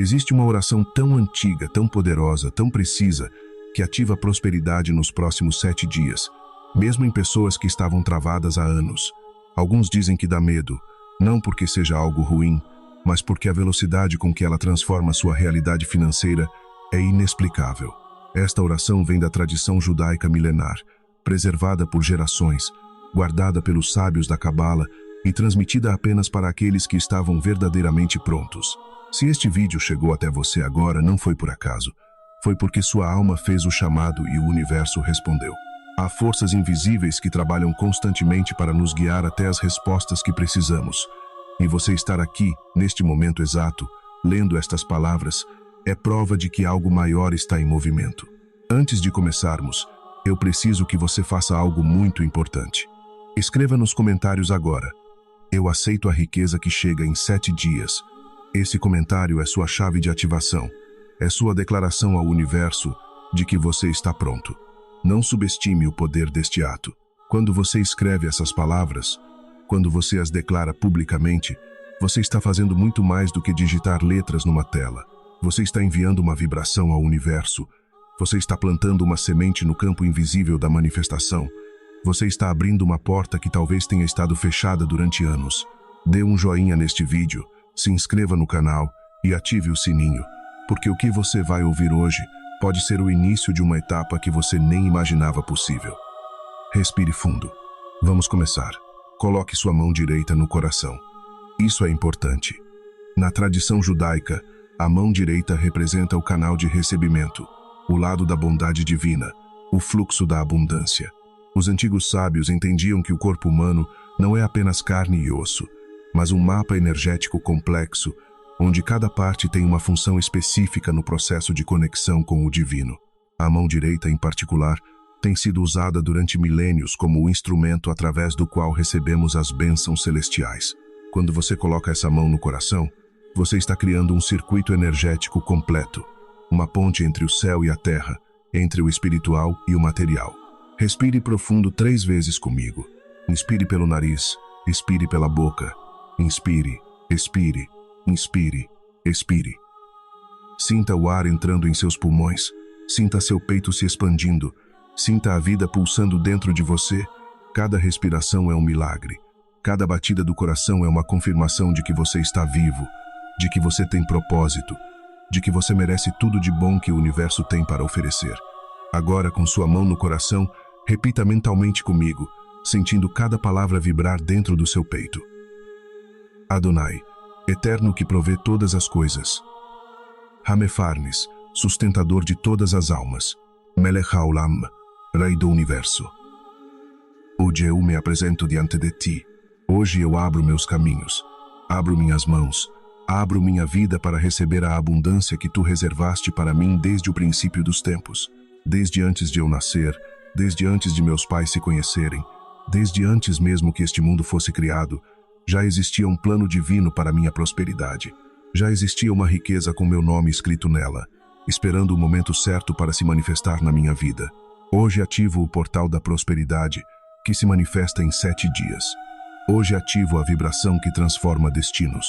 Existe uma oração tão antiga, tão poderosa, tão precisa, que ativa a prosperidade nos próximos 7 dias, mesmo em pessoas que estavam travadas há anos. Alguns dizem que dá medo, não porque seja algo ruim, mas porque a velocidade com que ela transforma sua realidade financeira é inexplicável. Esta oração vem da tradição judaica milenar, preservada por gerações, guardada pelos sábios da Cabala e transmitida apenas para aqueles que estavam verdadeiramente prontos. Se este vídeo chegou até você agora, não foi por acaso. Foi porque sua alma fez o chamado e o universo respondeu. Há forças invisíveis que trabalham constantemente para nos guiar até as respostas que precisamos. E você estar aqui, neste momento exato, lendo estas palavras, é prova de que algo maior está em movimento. Antes de começarmos, eu preciso que você faça algo muito importante. Escreva nos comentários agora: eu aceito a riqueza que chega em 7 dias. Esse comentário é sua chave de ativação. É sua declaração ao universo de que você está pronto. Não subestime o poder deste ato. Quando você escreve essas palavras, quando você as declara publicamente, você está fazendo muito mais do que digitar letras numa tela. Você está enviando uma vibração ao universo. Você está plantando uma semente no campo invisível da manifestação. Você está abrindo uma porta que talvez tenha estado fechada durante anos. Dê um joinha neste vídeo, se inscreva no canal e ative o sininho, porque o que você vai ouvir hoje pode ser o início de uma etapa que você nem imaginava possível. Respire fundo. Vamos começar. Coloque sua mão direita no coração. Isso é importante. Na tradição judaica, a mão direita representa o canal de recebimento, o lado da bondade divina, o fluxo da abundância. Os antigos sábios entendiam que o corpo humano não é apenas carne e osso, mas um mapa energético complexo, onde cada parte tem uma função específica no processo de conexão com o divino. A mão direita, em particular, tem sido usada durante milênios como o instrumento através do qual recebemos as bênçãos celestiais. Quando você coloca essa mão no coração, você está criando um circuito energético completo, uma ponte entre o céu e a terra, entre o espiritual e o material. Respire profundo 3 vezes comigo. Inspire pelo nariz, expire pela boca. Inspire, expire, inspire, expire. Sinta o ar entrando em seus pulmões, sinta seu peito se expandindo, sinta a vida pulsando dentro de você. Cada respiração é um milagre. Cada batida do coração é uma confirmação de que você está vivo, de que você tem propósito, de que você merece tudo de bom que o universo tem para oferecer. Agora, com sua mão no coração, repita mentalmente comigo, sentindo cada palavra vibrar dentro do seu peito. Adonai, eterno que provê todas as coisas. Hamefarnes, sustentador de todas as almas. Melech haolam, rei do universo. Hoje eu me apresento diante de ti. Hoje eu abro meus caminhos, abro minhas mãos, abro minha vida para receber a abundância que tu reservaste para mim desde o princípio dos tempos. Desde antes de eu nascer, desde antes de meus pais se conhecerem, desde antes mesmo que este mundo fosse criado, já existia um plano divino para minha prosperidade. Já existia uma riqueza com meu nome escrito nela, esperando o momento certo para se manifestar na minha vida. Hoje ativo o portal da prosperidade, que se manifesta em 7 dias. Hoje ativo a vibração que transforma destinos.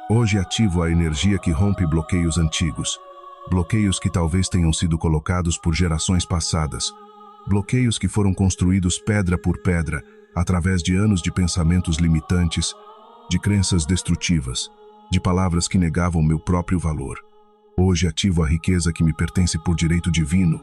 Hoje ativo a energia que rompe bloqueios antigos. Bloqueios que talvez tenham sido colocados por gerações passadas. Bloqueios que foram construídos pedra por pedra, através de anos de pensamentos limitantes, de crenças destrutivas, de palavras que negavam meu próprio valor. Hoje ativo a riqueza que me pertence por direito divino,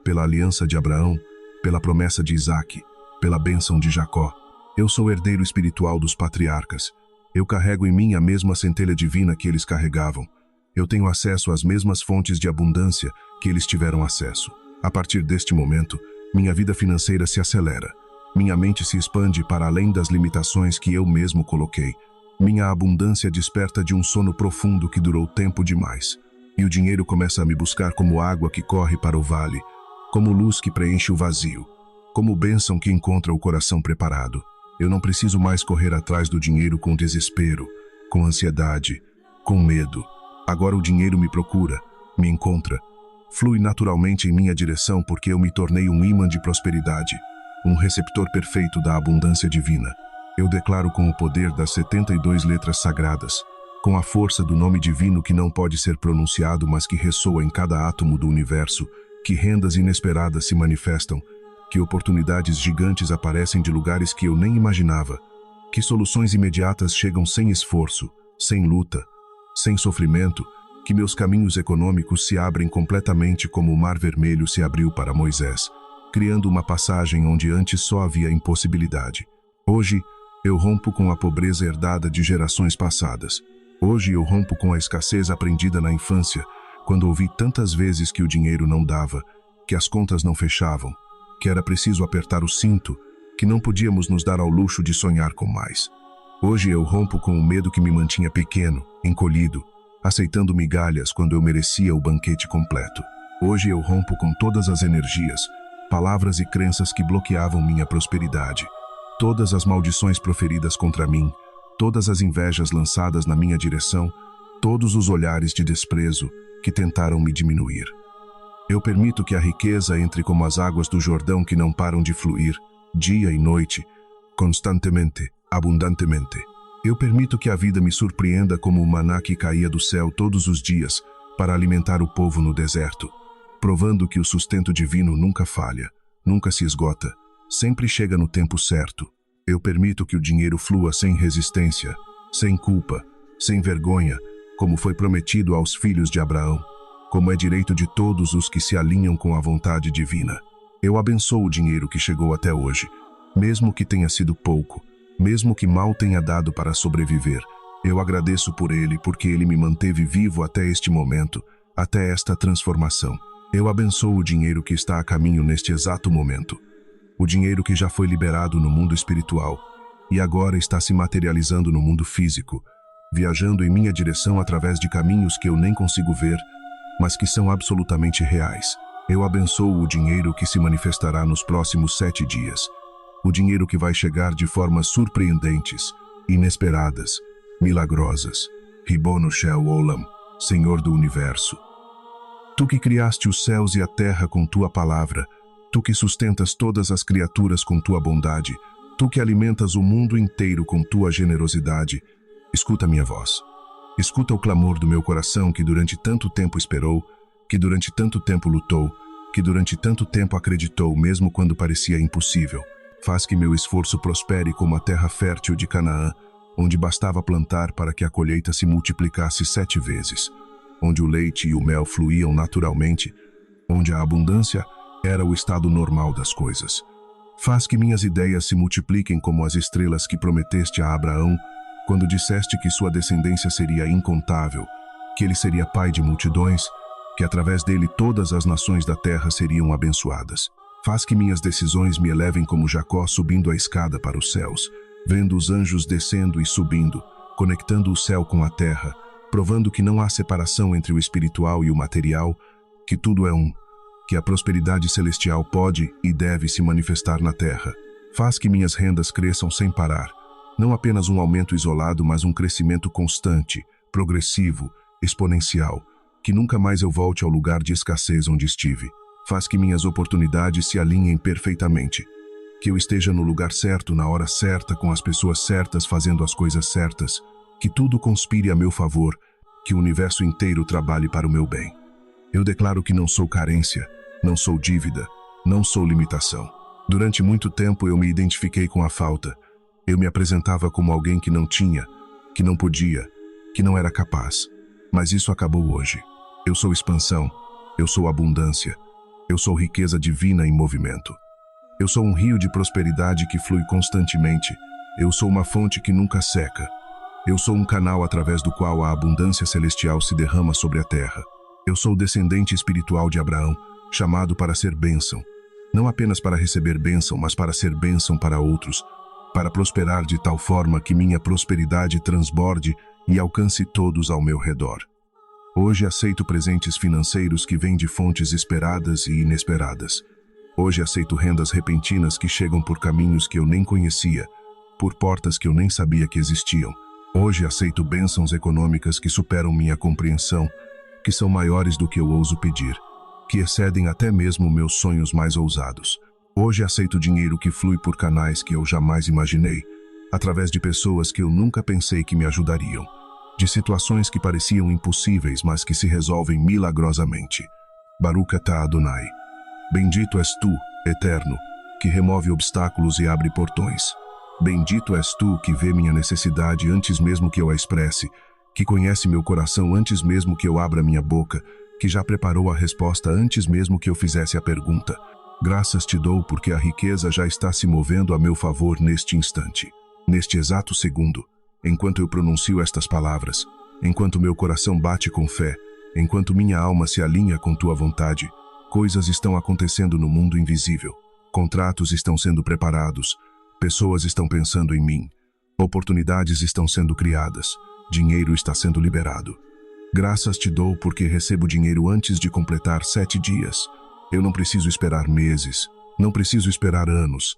pela aliança de Abraão, pela promessa de Isaac, pela bênção de Jacó. Eu sou herdeiro espiritual dos patriarcas. Eu carrego em mim a mesma centelha divina que eles carregavam. Eu tenho acesso às mesmas fontes de abundância que eles tiveram acesso. A partir deste momento, minha vida financeira se acelera. Minha mente se expande para além das limitações que eu mesmo coloquei. Minha abundância desperta de um sono profundo que durou tempo demais. E o dinheiro começa a me buscar como água que corre para o vale, como luz que preenche o vazio, como bênção que encontra o coração preparado. Eu não preciso mais correr atrás do dinheiro com desespero, com ansiedade, com medo. Agora o dinheiro me procura, me encontra, flui naturalmente em minha direção porque eu me tornei um ímã de prosperidade, um receptor perfeito da abundância divina. Eu declaro com o poder das 72 letras sagradas, com a força do nome divino que não pode ser pronunciado, mas que ressoa em cada átomo do universo, que rendas inesperadas se manifestam, que oportunidades gigantes aparecem de lugares que eu nem imaginava, que soluções imediatas chegam sem esforço, sem luta, sem sofrimento, que meus caminhos econômicos se abrem completamente como o Mar Vermelho se abriu para Moisés, criando uma passagem onde antes só havia impossibilidade. Hoje, eu rompo com a pobreza herdada de gerações passadas. Hoje eu rompo com a escassez aprendida na infância, quando ouvi tantas vezes que o dinheiro não dava, que as contas não fechavam, que era preciso apertar o cinto, que não podíamos nos dar ao luxo de sonhar com mais. Hoje eu rompo com o medo que me mantinha pequeno, encolhido, aceitando migalhas quando eu merecia o banquete completo. Hoje eu rompo com todas as energias, palavras e crenças que bloqueavam minha prosperidade, todas as maldições proferidas contra mim, todas as invejas lançadas na minha direção, todos os olhares de desprezo que tentaram me diminuir. Eu permito que a riqueza entre como as águas do Jordão que não param de fluir, dia e noite, constantemente, abundantemente. Eu permito que a vida me surpreenda como o maná que caía do céu todos os dias para alimentar o povo no deserto, provando que o sustento divino nunca falha, nunca se esgota, sempre chega no tempo certo. Eu permito que o dinheiro flua sem resistência, sem culpa, sem vergonha, como foi prometido aos filhos de Abraão, como é direito de todos os que se alinham com a vontade divina. Eu abençoo o dinheiro que chegou até hoje, mesmo que tenha sido pouco, mesmo que mal tenha dado para sobreviver. Eu agradeço por ele porque ele me manteve vivo até este momento, até esta transformação. Eu abençoo o dinheiro que está a caminho neste exato momento. O dinheiro que já foi liberado no mundo espiritual e agora está se materializando no mundo físico, viajando em minha direção através de caminhos que eu nem consigo ver, mas que são absolutamente reais. Eu abençoo o dinheiro que se manifestará nos próximos 7 dias. O dinheiro que vai chegar de formas surpreendentes, inesperadas, milagrosas. Ribono Shel Olam, Senhor do Universo. Tu que criaste os céus e a terra com tua palavra, tu que sustentas todas as criaturas com tua bondade, tu que alimentas o mundo inteiro com tua generosidade, escuta minha voz. Escuta o clamor do meu coração que durante tanto tempo esperou, que durante tanto tempo lutou, que durante tanto tempo acreditou mesmo quando parecia impossível. Faz que meu esforço prospere como a terra fértil de Canaã, onde bastava plantar para que a colheita se multiplicasse 7 vezes, onde o leite e o mel fluíam naturalmente, onde a abundância era o estado normal das coisas. Faz que minhas ideias se multipliquem como as estrelas que prometeste a Abraão, quando disseste que sua descendência seria incontável, que ele seria pai de multidões, que através dele todas as nações da terra seriam abençoadas. Faz que minhas decisões me elevem como Jacó subindo a escada para os céus, vendo os anjos descendo e subindo, conectando o céu com a terra, provando que não há separação entre o espiritual e o material, que tudo é um, que a prosperidade celestial pode e deve se manifestar na terra. Faz que minhas rendas cresçam sem parar, não apenas um aumento isolado, mas um crescimento constante, progressivo, exponencial, que nunca mais eu volte ao lugar de escassez onde estive. Faz que minhas oportunidades se alinhem perfeitamente, que eu esteja no lugar certo, na hora certa, com as pessoas certas, fazendo as coisas certas, que tudo conspire a meu favor, que o universo inteiro trabalhe para o meu bem. Eu declaro que não sou carência, não sou dívida, não sou limitação. Durante muito tempo eu me identifiquei com a falta. Eu me apresentava como alguém que não tinha, que não podia, que não era capaz. Mas isso acabou hoje. Eu sou expansão, eu sou abundância, eu sou riqueza divina em movimento. Eu sou um rio de prosperidade que flui constantemente. Eu sou uma fonte que nunca seca. Eu sou um canal através do qual a abundância celestial se derrama sobre a terra. Eu sou o descendente espiritual de Abraão, chamado para ser bênção. Não apenas para receber bênção, mas para ser bênção para outros, para prosperar de tal forma que minha prosperidade transborde e alcance todos ao meu redor. Hoje aceito presentes financeiros que vêm de fontes esperadas e inesperadas. Hoje aceito rendas repentinas que chegam por caminhos que eu nem conhecia, por portas que eu nem sabia que existiam. Hoje aceito bênçãos econômicas que superam minha compreensão, que são maiores do que eu ouso pedir, que excedem até mesmo meus sonhos mais ousados. Hoje aceito dinheiro que flui por canais que eu jamais imaginei, através de pessoas que eu nunca pensei que me ajudariam. de situações que pareciam impossíveis, mas que se resolvem milagrosamente. Baruch atah Adonai. Bendito és tu, Eterno, que remove obstáculos e abre portões. Bendito és tu que vê minha necessidade antes mesmo que eu a expresse, que conhece meu coração antes mesmo que eu abra minha boca, que já preparou a resposta antes mesmo que eu fizesse a pergunta. Graças te dou porque a riqueza já está se movendo a meu favor neste instante. Neste exato segundo, enquanto eu pronuncio estas palavras, enquanto meu coração bate com fé, enquanto minha alma se alinha com tua vontade, coisas estão acontecendo no mundo invisível. Contratos estão sendo preparados, pessoas estão pensando em mim, oportunidades estão sendo criadas, dinheiro está sendo liberado. Graças te dou porque recebo dinheiro antes de completar 7 dias. Eu não preciso esperar meses, não preciso esperar anos.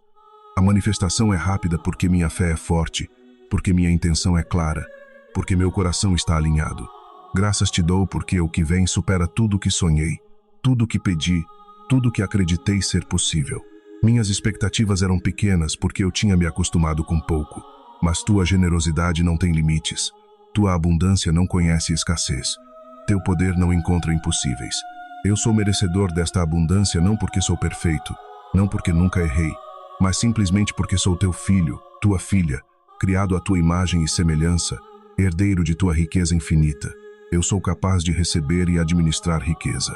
A manifestação é rápida porque minha fé é forte, porque minha intenção é clara, porque meu coração está alinhado. Graças te dou porque o que vem supera tudo o que sonhei, tudo o que pedi, tudo o que acreditei ser possível. Minhas expectativas eram pequenas porque eu tinha me acostumado com pouco, mas tua generosidade não tem limites. Tua abundância não conhece escassez. Teu poder não encontra impossíveis. Eu sou merecedor desta abundância não porque sou perfeito, não porque nunca errei, mas simplesmente porque sou teu filho, tua filha, criado à tua imagem e semelhança, herdeiro de tua riqueza infinita. Eu sou capaz de receber e administrar riqueza.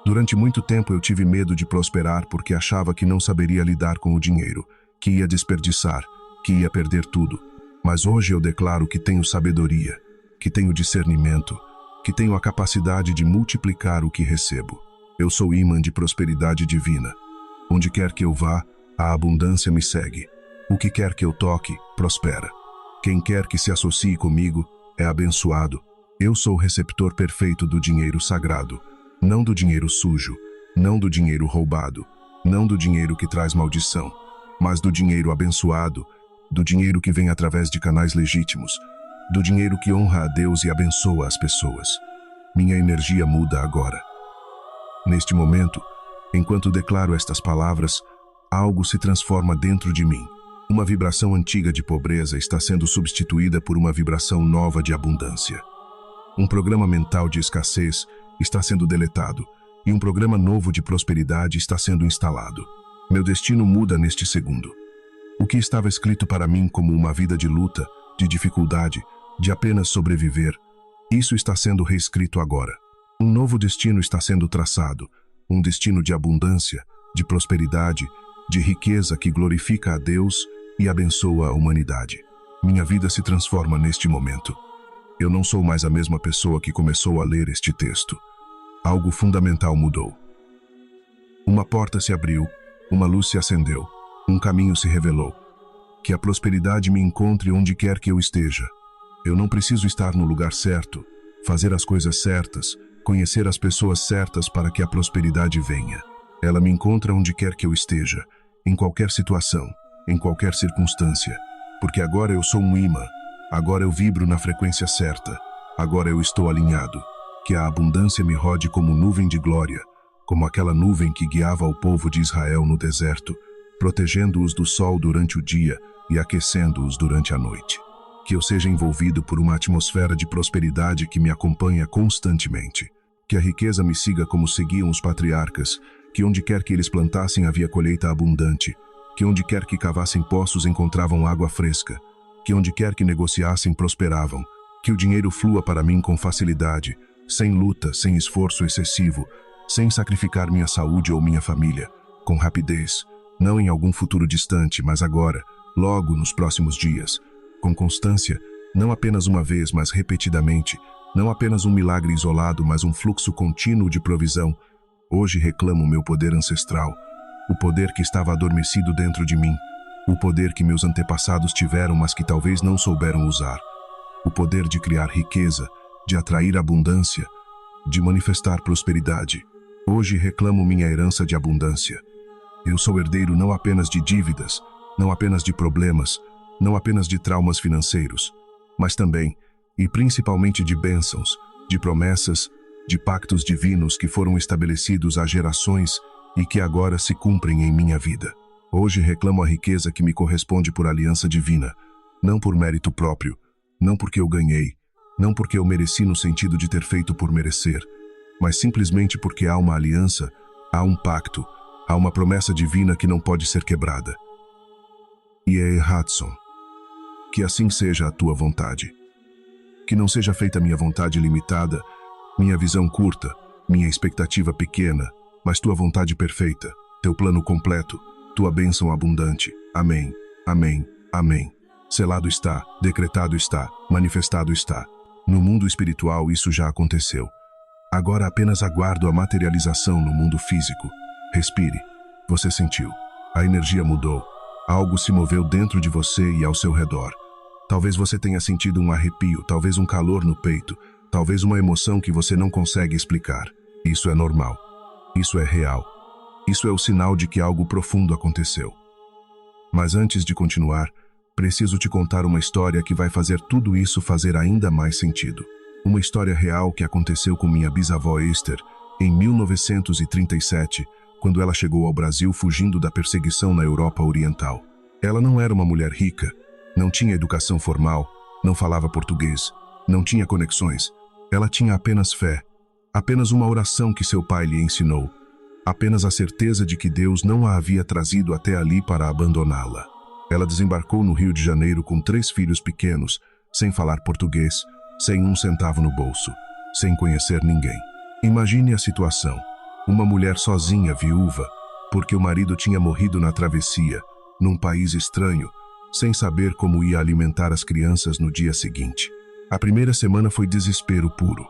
Durante muito tempo eu tive medo de prosperar porque achava que não saberia lidar com o dinheiro, que ia desperdiçar, que ia perder tudo. Mas hoje eu declaro que tenho sabedoria, que tenho discernimento, que tenho a capacidade de multiplicar o que recebo. Eu sou imã de prosperidade divina. Onde quer que eu vá, a abundância me segue. O que quer que eu toque, prospera. Quem quer que se associe comigo é abençoado. Eu sou o receptor perfeito do dinheiro sagrado, não do dinheiro sujo, não do dinheiro roubado, não do dinheiro que traz maldição, mas do dinheiro abençoado, do dinheiro que vem através de canais legítimos, do dinheiro que honra a Deus e abençoa as pessoas. Minha energia muda agora. Neste momento, enquanto declaro estas palavras, algo se transforma dentro de mim. Uma vibração antiga de pobreza está sendo substituída por uma vibração nova de abundância. Um programa mental de escassez está sendo deletado e um programa novo de prosperidade está sendo instalado. Meu destino muda neste segundo. O que estava escrito para mim como uma vida de luta, de dificuldade, de apenas sobreviver, isso está sendo reescrito agora. Um novo destino está sendo traçado, um destino de abundância, de prosperidade, de riqueza que glorifica a Deus e abençoa a humanidade. Minha vida se transforma neste momento. Eu não sou mais a mesma pessoa que começou a ler este texto. Algo fundamental mudou. Uma porta se abriu, uma luz se acendeu. Um caminho se revelou. Que a prosperidade me encontre onde quer que eu esteja. Eu não preciso estar no lugar certo, fazer as coisas certas, conhecer as pessoas certas para que a prosperidade venha. Ela me encontra onde quer que eu esteja, em qualquer situação, em qualquer circunstância, porque agora eu sou um imã, agora eu vibro na frequência certa, agora eu estou alinhado. Que a abundância me rode como nuvem de glória, como aquela nuvem que guiava o povo de Israel no deserto, protegendo-os do sol durante o dia e aquecendo-os durante a noite. Que eu seja envolvido por uma atmosfera de prosperidade que me acompanha constantemente. Que a riqueza me siga como seguiam os patriarcas, que onde quer que eles plantassem havia colheita abundante, que onde quer que cavassem poços encontravam água fresca, que onde quer que negociassem prosperavam, que o dinheiro flua para mim com facilidade, sem luta, sem esforço excessivo, sem sacrificar minha saúde ou minha família, com rapidez, não em algum futuro distante, mas agora, logo nos próximos dias, com constância, não apenas uma vez, mas repetidamente, não apenas um milagre isolado, mas um fluxo contínuo de provisão. Hoje reclamo meu poder ancestral, o poder que estava adormecido dentro de mim, o poder que meus antepassados tiveram, mas que talvez não souberam usar, o poder de criar riqueza, de atrair abundância, de manifestar prosperidade. Hoje reclamo minha herança de abundância. Eu sou herdeiro não apenas de dívidas, não apenas de problemas, não apenas de traumas financeiros, mas também, e principalmente de bênçãos, de promessas, de pactos divinos que foram estabelecidos há gerações e que agora se cumprem em minha vida. Hoje reclamo a riqueza que me corresponde por aliança divina, não por mérito próprio, não porque eu ganhei, Não porque eu mereci no sentido de ter feito por merecer, mas simplesmente porque há uma aliança, há um pacto, há uma promessa divina que não pode ser quebrada. E Hudson, que assim seja a tua vontade. Que não seja feita minha vontade limitada, minha visão curta, minha expectativa pequena, mas tua vontade perfeita, teu plano completo, tua bênção abundante. Amém, amém, amém. Selado está, decretado está, manifestado está. No mundo espiritual isso já aconteceu. Agora apenas aguardo a materialização no mundo físico. Respire. Você sentiu. A energia mudou. Algo se moveu dentro de você e ao seu redor. Talvez você tenha sentido um arrepio, talvez um calor no peito, talvez uma emoção que você não consegue explicar. Isso é normal. Isso é real. Isso é o sinal de que algo profundo aconteceu. Mas antes de continuar, preciso te contar uma história que vai fazer tudo isso fazer ainda mais sentido. Uma história real que aconteceu com minha bisavó Esther em 1937, quando ela chegou ao Brasil fugindo da perseguição na Europa Oriental. Ela não era uma mulher rica, não tinha educação formal, não falava português, não tinha conexões. Ela tinha apenas fé, apenas uma oração que seu pai lhe ensinou, apenas a certeza de que Deus não a havia trazido até ali para abandoná-la. Ela desembarcou no Rio de Janeiro com 3 filhos pequenos, sem falar português, sem um centavo no bolso, sem conhecer ninguém. Imagine a situação. Uma mulher sozinha, viúva, porque o marido tinha morrido na travessia, num país estranho, sem saber como ia alimentar as crianças no dia seguinte. A primeira semana foi desespero puro.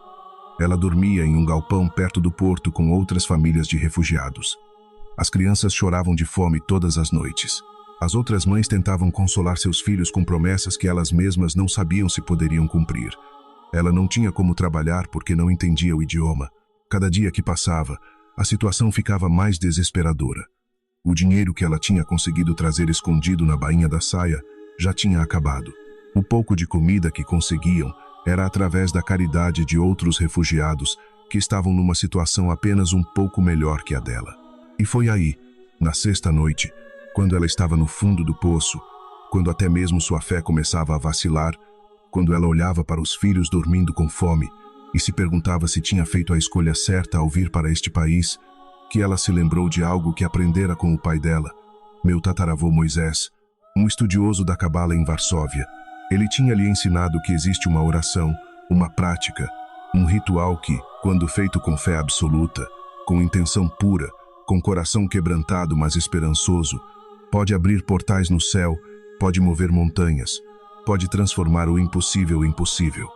Ela dormia em um galpão perto do porto com outras famílias de refugiados. As crianças choravam de fome todas as noites. As outras mães tentavam consolar seus filhos com promessas que elas mesmas não sabiam se poderiam cumprir. Ela não tinha como trabalhar porque não entendia o idioma. Cada dia que passava, a situação ficava mais desesperadora. O dinheiro que ela tinha conseguido trazer escondido na bainha da saia já tinha acabado. O pouco de comida que conseguiam era através da caridade de outros refugiados que estavam numa situação apenas um pouco melhor que a dela. E foi aí, na sexta noite, quando ela estava no fundo do poço, quando até mesmo sua fé começava a vacilar, quando ela olhava para os filhos dormindo com fome e se perguntava se tinha feito a escolha certa ao vir para este país, que ela se lembrou de algo que aprendera com o pai dela, meu tataravô Moisés, um estudioso da Cabala em Varsóvia. Ele tinha lhe ensinado que existe uma oração, uma prática, um ritual que, quando feito com fé absoluta, com intenção pura, com coração quebrantado mas esperançoso, pode abrir portais no céu, pode mover montanhas, pode transformar o impossível em possível.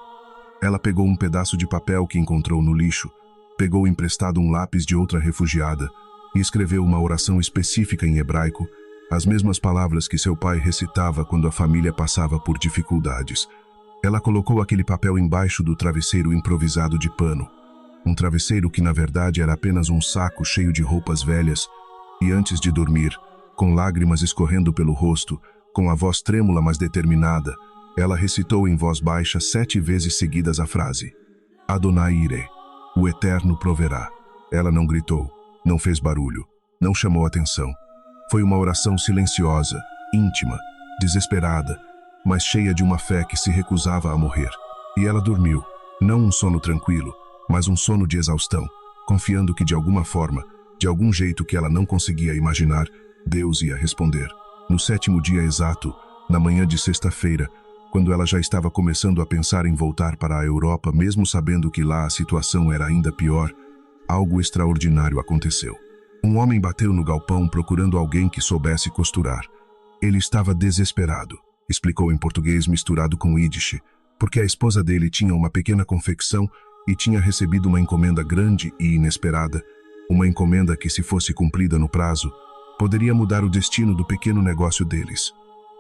Ela pegou um pedaço de papel que encontrou no lixo, pegou emprestado um lápis de outra refugiada e escreveu uma oração específica em hebraico, as mesmas palavras que seu pai recitava quando a família passava por dificuldades. Ela colocou aquele papel embaixo do travesseiro improvisado de pano, um travesseiro que na verdade era apenas um saco cheio de roupas velhas, e antes de dormir, com lágrimas escorrendo pelo rosto, com a voz trêmula mas determinada, ela recitou em voz baixa 7 vezes seguidas a frase: Adonai Ireh, o Eterno proverá. Ela não gritou, não fez barulho, não chamou atenção. Foi uma oração silenciosa, íntima, desesperada, mas cheia de uma fé que se recusava a morrer. E ela dormiu, não um sono tranquilo, mas um sono de exaustão, confiando que de alguma forma, de algum jeito que ela não conseguia imaginar, Deus ia responder. No 7º dia exato, na manhã de sexta-feira, quando ela já estava começando a pensar em voltar para a Europa, mesmo sabendo que lá a situação era ainda pior, algo extraordinário aconteceu. Um homem bateu no galpão procurando alguém que soubesse costurar. Ele estava desesperado, explicou em português misturado com Yiddish, porque a esposa dele tinha uma pequena confecção e tinha recebido uma encomenda grande e inesperada, uma encomenda que, se fosse cumprida no prazo, poderia mudar o destino do pequeno negócio deles.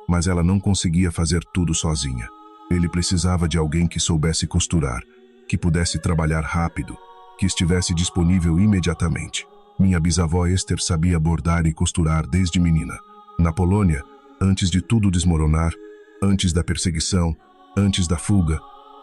Mas ela não conseguia fazer tudo sozinha. Ele precisava de alguém que soubesse costurar, que pudesse trabalhar rápido, que estivesse disponível imediatamente. Minha bisavó Esther sabia bordar e costurar desde menina. Na Polônia, antes de tudo desmoronar, antes da perseguição, antes da fuga,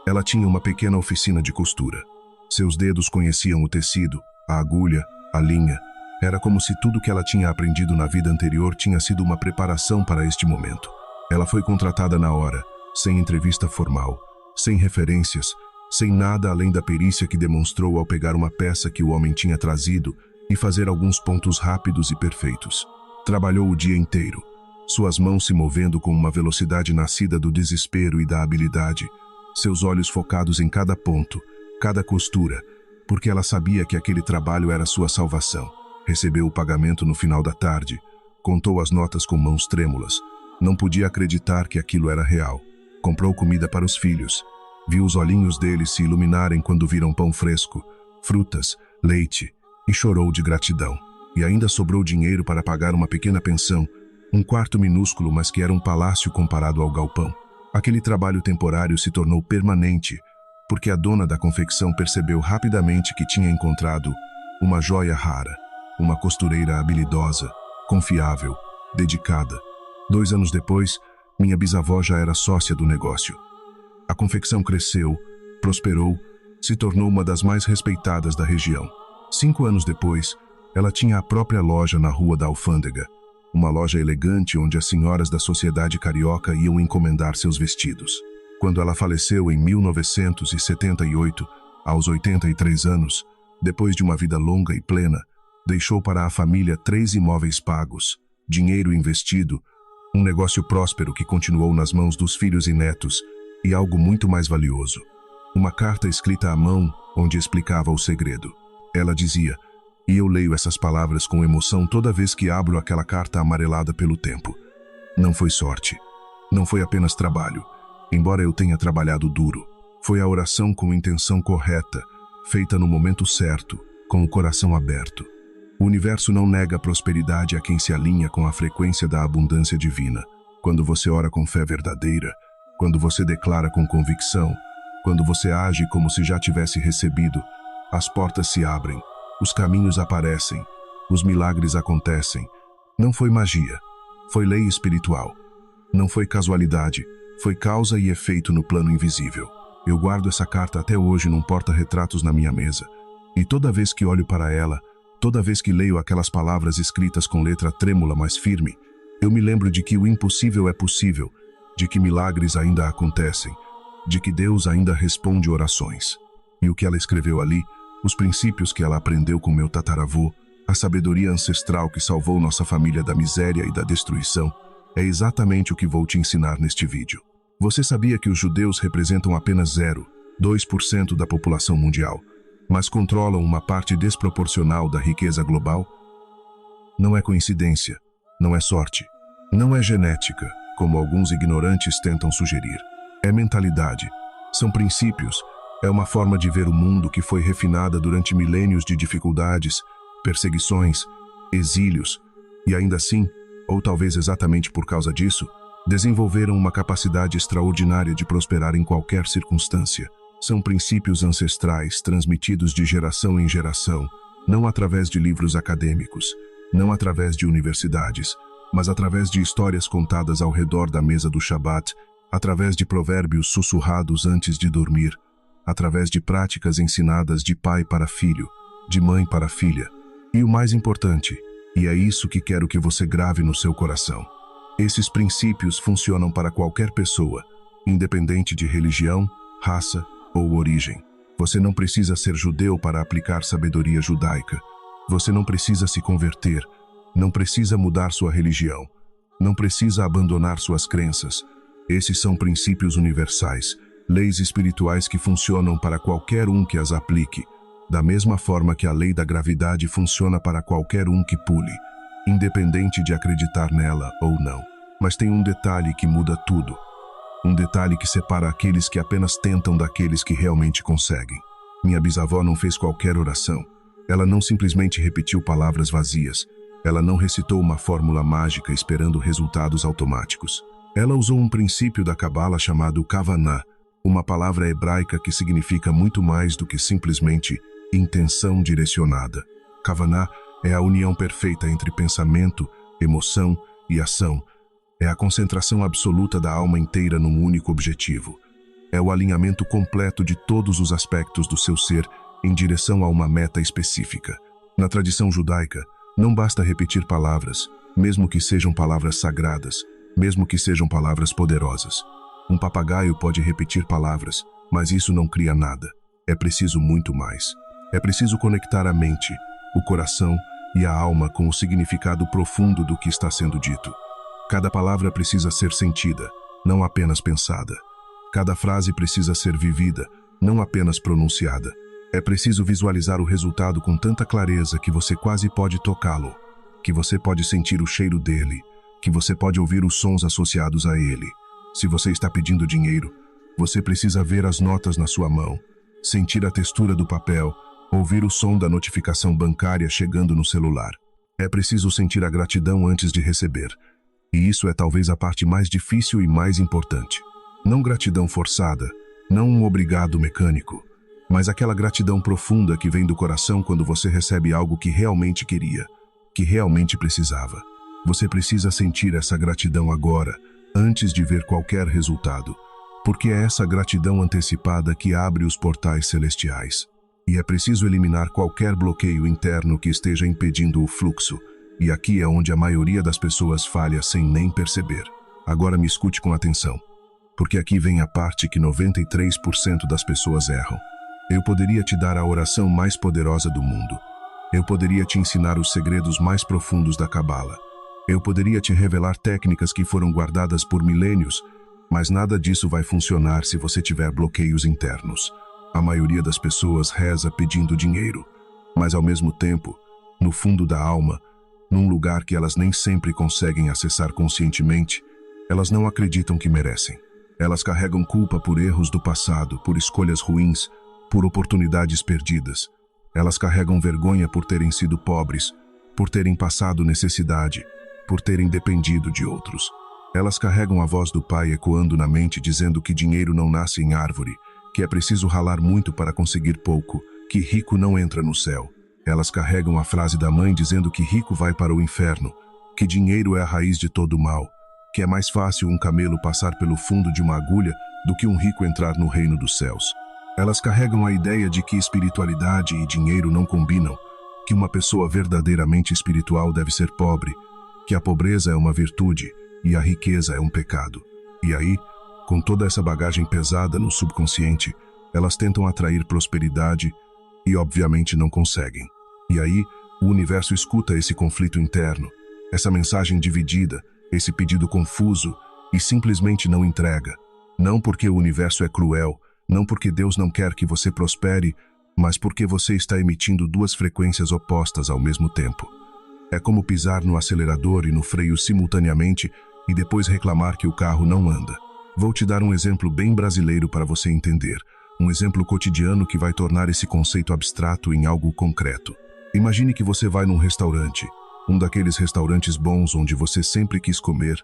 ela tinha uma pequena oficina de costura. Seus dedos conheciam o tecido, a agulha, a linha. Era como se tudo que ela tinha aprendido na vida anterior tinha sido uma preparação para este momento. Ela foi contratada na hora, sem entrevista formal, sem referências, sem nada além da perícia que demonstrou ao pegar uma peça que o homem tinha trazido e fazer alguns pontos rápidos e perfeitos. Trabalhou o dia inteiro, suas mãos se movendo com uma velocidade nascida do desespero e da habilidade, seus olhos focados em cada ponto, cada costura, porque ela sabia que aquele trabalho era sua salvação. Recebeu o pagamento no final da tarde, contou as notas com mãos trêmulas. Não podia acreditar que aquilo era real. Comprou comida para os filhos. Viu os olhinhos deles se iluminarem quando viram pão fresco, frutas, leite, e chorou de gratidão. E ainda sobrou dinheiro para pagar uma pequena pensão, um quarto minúsculo, mas que era um palácio comparado ao galpão. Aquele trabalho temporário se tornou permanente, porque a dona da confecção percebeu rapidamente que tinha encontrado uma joia rara, uma costureira habilidosa, confiável, dedicada. 2 anos depois, minha bisavó já era sócia do negócio. A confecção cresceu, prosperou, se tornou uma das mais respeitadas da região. 5 anos depois, ela tinha a própria loja na Rua da Alfândega, uma loja elegante onde as senhoras da sociedade carioca iam encomendar seus vestidos. Quando ela faleceu em 1978, aos 83 anos, depois de uma vida longa e plena, deixou para a família 3 imóveis pagos, dinheiro investido, um negócio próspero que continuou nas mãos dos filhos e netos, e algo muito mais valioso. Uma carta escrita à mão, onde explicava o segredo. Ela dizia, e eu leio essas palavras com emoção toda vez que abro aquela carta amarelada pelo tempo. Não foi sorte. Não foi apenas trabalho, embora eu tenha trabalhado duro. Foi a oração com intenção correta, feita no momento certo, com o coração aberto. O universo não nega a prosperidade a quem se alinha com a frequência da abundância divina. Quando você ora com fé verdadeira, quando você declara com convicção, quando você age como se já tivesse recebido, as portas se abrem, os caminhos aparecem, os milagres acontecem. Não foi magia, foi lei espiritual. Não foi casualidade, foi causa e efeito no plano invisível. Eu guardo essa carta até hoje num porta-retratos na minha mesa. E toda vez que olho para ela, toda vez que leio aquelas palavras escritas com letra trêmula mas firme, eu me lembro de que o impossível é possível, de que milagres ainda acontecem, de que Deus ainda responde orações. E o que ela escreveu ali, os princípios que ela aprendeu com meu tataravô, a sabedoria ancestral que salvou nossa família da miséria e da destruição, é exatamente o que vou te ensinar neste vídeo. Você sabia que os judeus representam apenas 0,2% da população mundial, mas controlam uma parte desproporcional da riqueza global? Não é coincidência, não é sorte, não é genética, como alguns ignorantes tentam sugerir. É mentalidade, são princípios, é uma forma de ver o mundo que foi refinada durante milênios de dificuldades, perseguições, exílios, e ainda assim, ou talvez exatamente por causa disso, desenvolveram uma capacidade extraordinária de prosperar em qualquer circunstância. São princípios ancestrais transmitidos de geração em geração, não através de livros acadêmicos, não através de universidades, mas através de histórias contadas ao redor da mesa do Shabat, através de provérbios sussurrados antes de dormir, através de práticas ensinadas de pai para filho, de mãe para filha. E o mais importante, e é isso que quero que você grave no seu coração, esses princípios funcionam para qualquer pessoa, independente de religião, raça ou origem. Você não precisa ser judeu para aplicar sabedoria judaica. Você não precisa se converter, não precisa mudar sua religião, não precisa abandonar suas crenças. Esses são princípios universais, leis espirituais que funcionam para qualquer um que as aplique, da mesma forma que a lei da gravidade funciona para qualquer um que pule, independente de acreditar nela ou não. Mas tem um detalhe que muda tudo. Um detalhe que separa aqueles que apenas tentam daqueles que realmente conseguem. Minha bisavó não fez qualquer oração. Ela não simplesmente repetiu palavras vazias. Ela não recitou uma fórmula mágica esperando resultados automáticos. Ela usou um princípio da Cabala chamado Kavaná, uma palavra hebraica que significa muito mais do que simplesmente intenção direcionada. Kavaná é a união perfeita entre pensamento, emoção e ação. É a concentração absoluta da alma inteira num único objetivo. É o alinhamento completo de todos os aspectos do seu ser em direção a uma meta específica. Na tradição judaica, não basta repetir palavras, mesmo que sejam palavras sagradas, mesmo que sejam palavras poderosas. Um papagaio pode repetir palavras, mas isso não cria nada. É preciso muito mais. É preciso conectar a mente, o coração e a alma com o significado profundo do que está sendo dito. Cada palavra precisa ser sentida, não apenas pensada. Cada frase precisa ser vivida, não apenas pronunciada. É preciso visualizar o resultado com tanta clareza que você quase pode tocá-lo, que você pode sentir o cheiro dele, que você pode ouvir os sons associados a ele. Se você está pedindo dinheiro, você precisa ver as notas na sua mão, sentir a textura do papel, ouvir o som da notificação bancária chegando no celular. É preciso sentir a gratidão antes de receber. E isso é talvez a parte mais difícil e mais importante. Não gratidão forçada, não um obrigado mecânico, mas aquela gratidão profunda que vem do coração quando você recebe algo que realmente queria, que realmente precisava. Você precisa sentir essa gratidão agora, antes de ver qualquer resultado, porque é essa gratidão antecipada que abre os portais celestiais. E é preciso eliminar qualquer bloqueio interno que esteja impedindo o fluxo, e aqui é onde a maioria das pessoas falha sem nem perceber. Agora me escute com atenção, porque aqui vem a parte que 93% das pessoas erram. Eu poderia te dar a oração mais poderosa do mundo. Eu poderia te ensinar os segredos mais profundos da Cabala. Eu poderia te revelar técnicas que foram guardadas por milênios, mas nada disso vai funcionar se você tiver bloqueios internos. A maioria das pessoas reza pedindo dinheiro, mas ao mesmo tempo, no fundo da alma, num lugar que elas nem sempre conseguem acessar conscientemente, elas não acreditam que merecem. Elas carregam culpa por erros do passado, por escolhas ruins, por oportunidades perdidas. Elas carregam vergonha por terem sido pobres, por terem passado necessidade, por terem dependido de outros. Elas carregam a voz do pai ecoando na mente dizendo que dinheiro não nasce em árvore, que é preciso ralar muito para conseguir pouco, que rico não entra no céu. Elas carregam a frase da mãe dizendo que rico vai para o inferno, que dinheiro é a raiz de todo o mal, que é mais fácil um camelo passar pelo fundo de uma agulha do que um rico entrar no reino dos céus. Elas carregam a ideia de que espiritualidade e dinheiro não combinam, que uma pessoa verdadeiramente espiritual deve ser pobre, que a pobreza é uma virtude e a riqueza é um pecado. E aí, com toda essa bagagem pesada no subconsciente, elas tentam atrair prosperidade e obviamente não conseguem. E aí, o universo escuta esse conflito interno, essa mensagem dividida, esse pedido confuso e simplesmente não entrega. Não porque o universo é cruel, não porque Deus não quer que você prospere, mas porque você está emitindo duas frequências opostas ao mesmo tempo. É como pisar no acelerador e no freio simultaneamente e depois reclamar que o carro não anda. Vou te dar um exemplo bem brasileiro para você entender. Um exemplo cotidiano que vai tornar esse conceito abstrato em algo concreto. Imagine que você vai num restaurante, um daqueles restaurantes bons onde você sempre quis comer,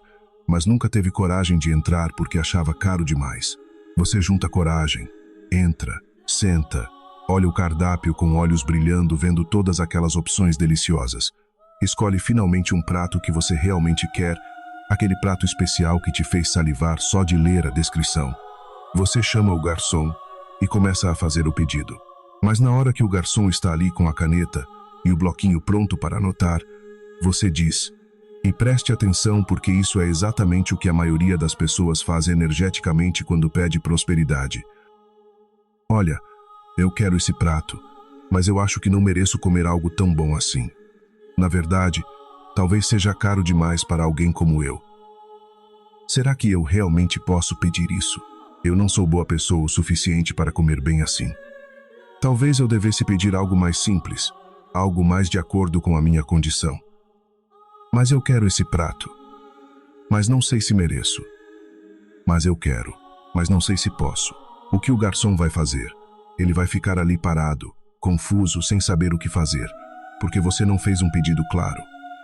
mas nunca teve coragem de entrar porque achava caro demais. Você junta coragem, entra, senta, olha o cardápio com olhos brilhando vendo todas aquelas opções deliciosas. Escolhe finalmente um prato que você realmente quer, aquele prato especial que te fez salivar só de ler a descrição. Você chama o garçom e começa a fazer o pedido. Mas na hora que o garçom está ali com a caneta e o bloquinho pronto para anotar, você diz: e preste atenção porque isso é exatamente o que a maioria das pessoas faz energeticamente quando pede prosperidade. Olha, eu quero esse prato, mas eu acho que não mereço comer algo tão bom assim. Na verdade, talvez seja caro demais para alguém como eu. Será que eu realmente posso pedir isso? Eu não sou boa pessoa o suficiente para comer bem assim. Talvez eu devesse pedir algo mais simples, algo mais de acordo com a minha condição. Mas eu quero esse prato. Mas não sei se mereço. Mas eu quero. Mas não sei se posso. O que o garçom vai fazer? Ele vai ficar ali parado, confuso, sem saber o que fazer, porque você não fez um pedido claro.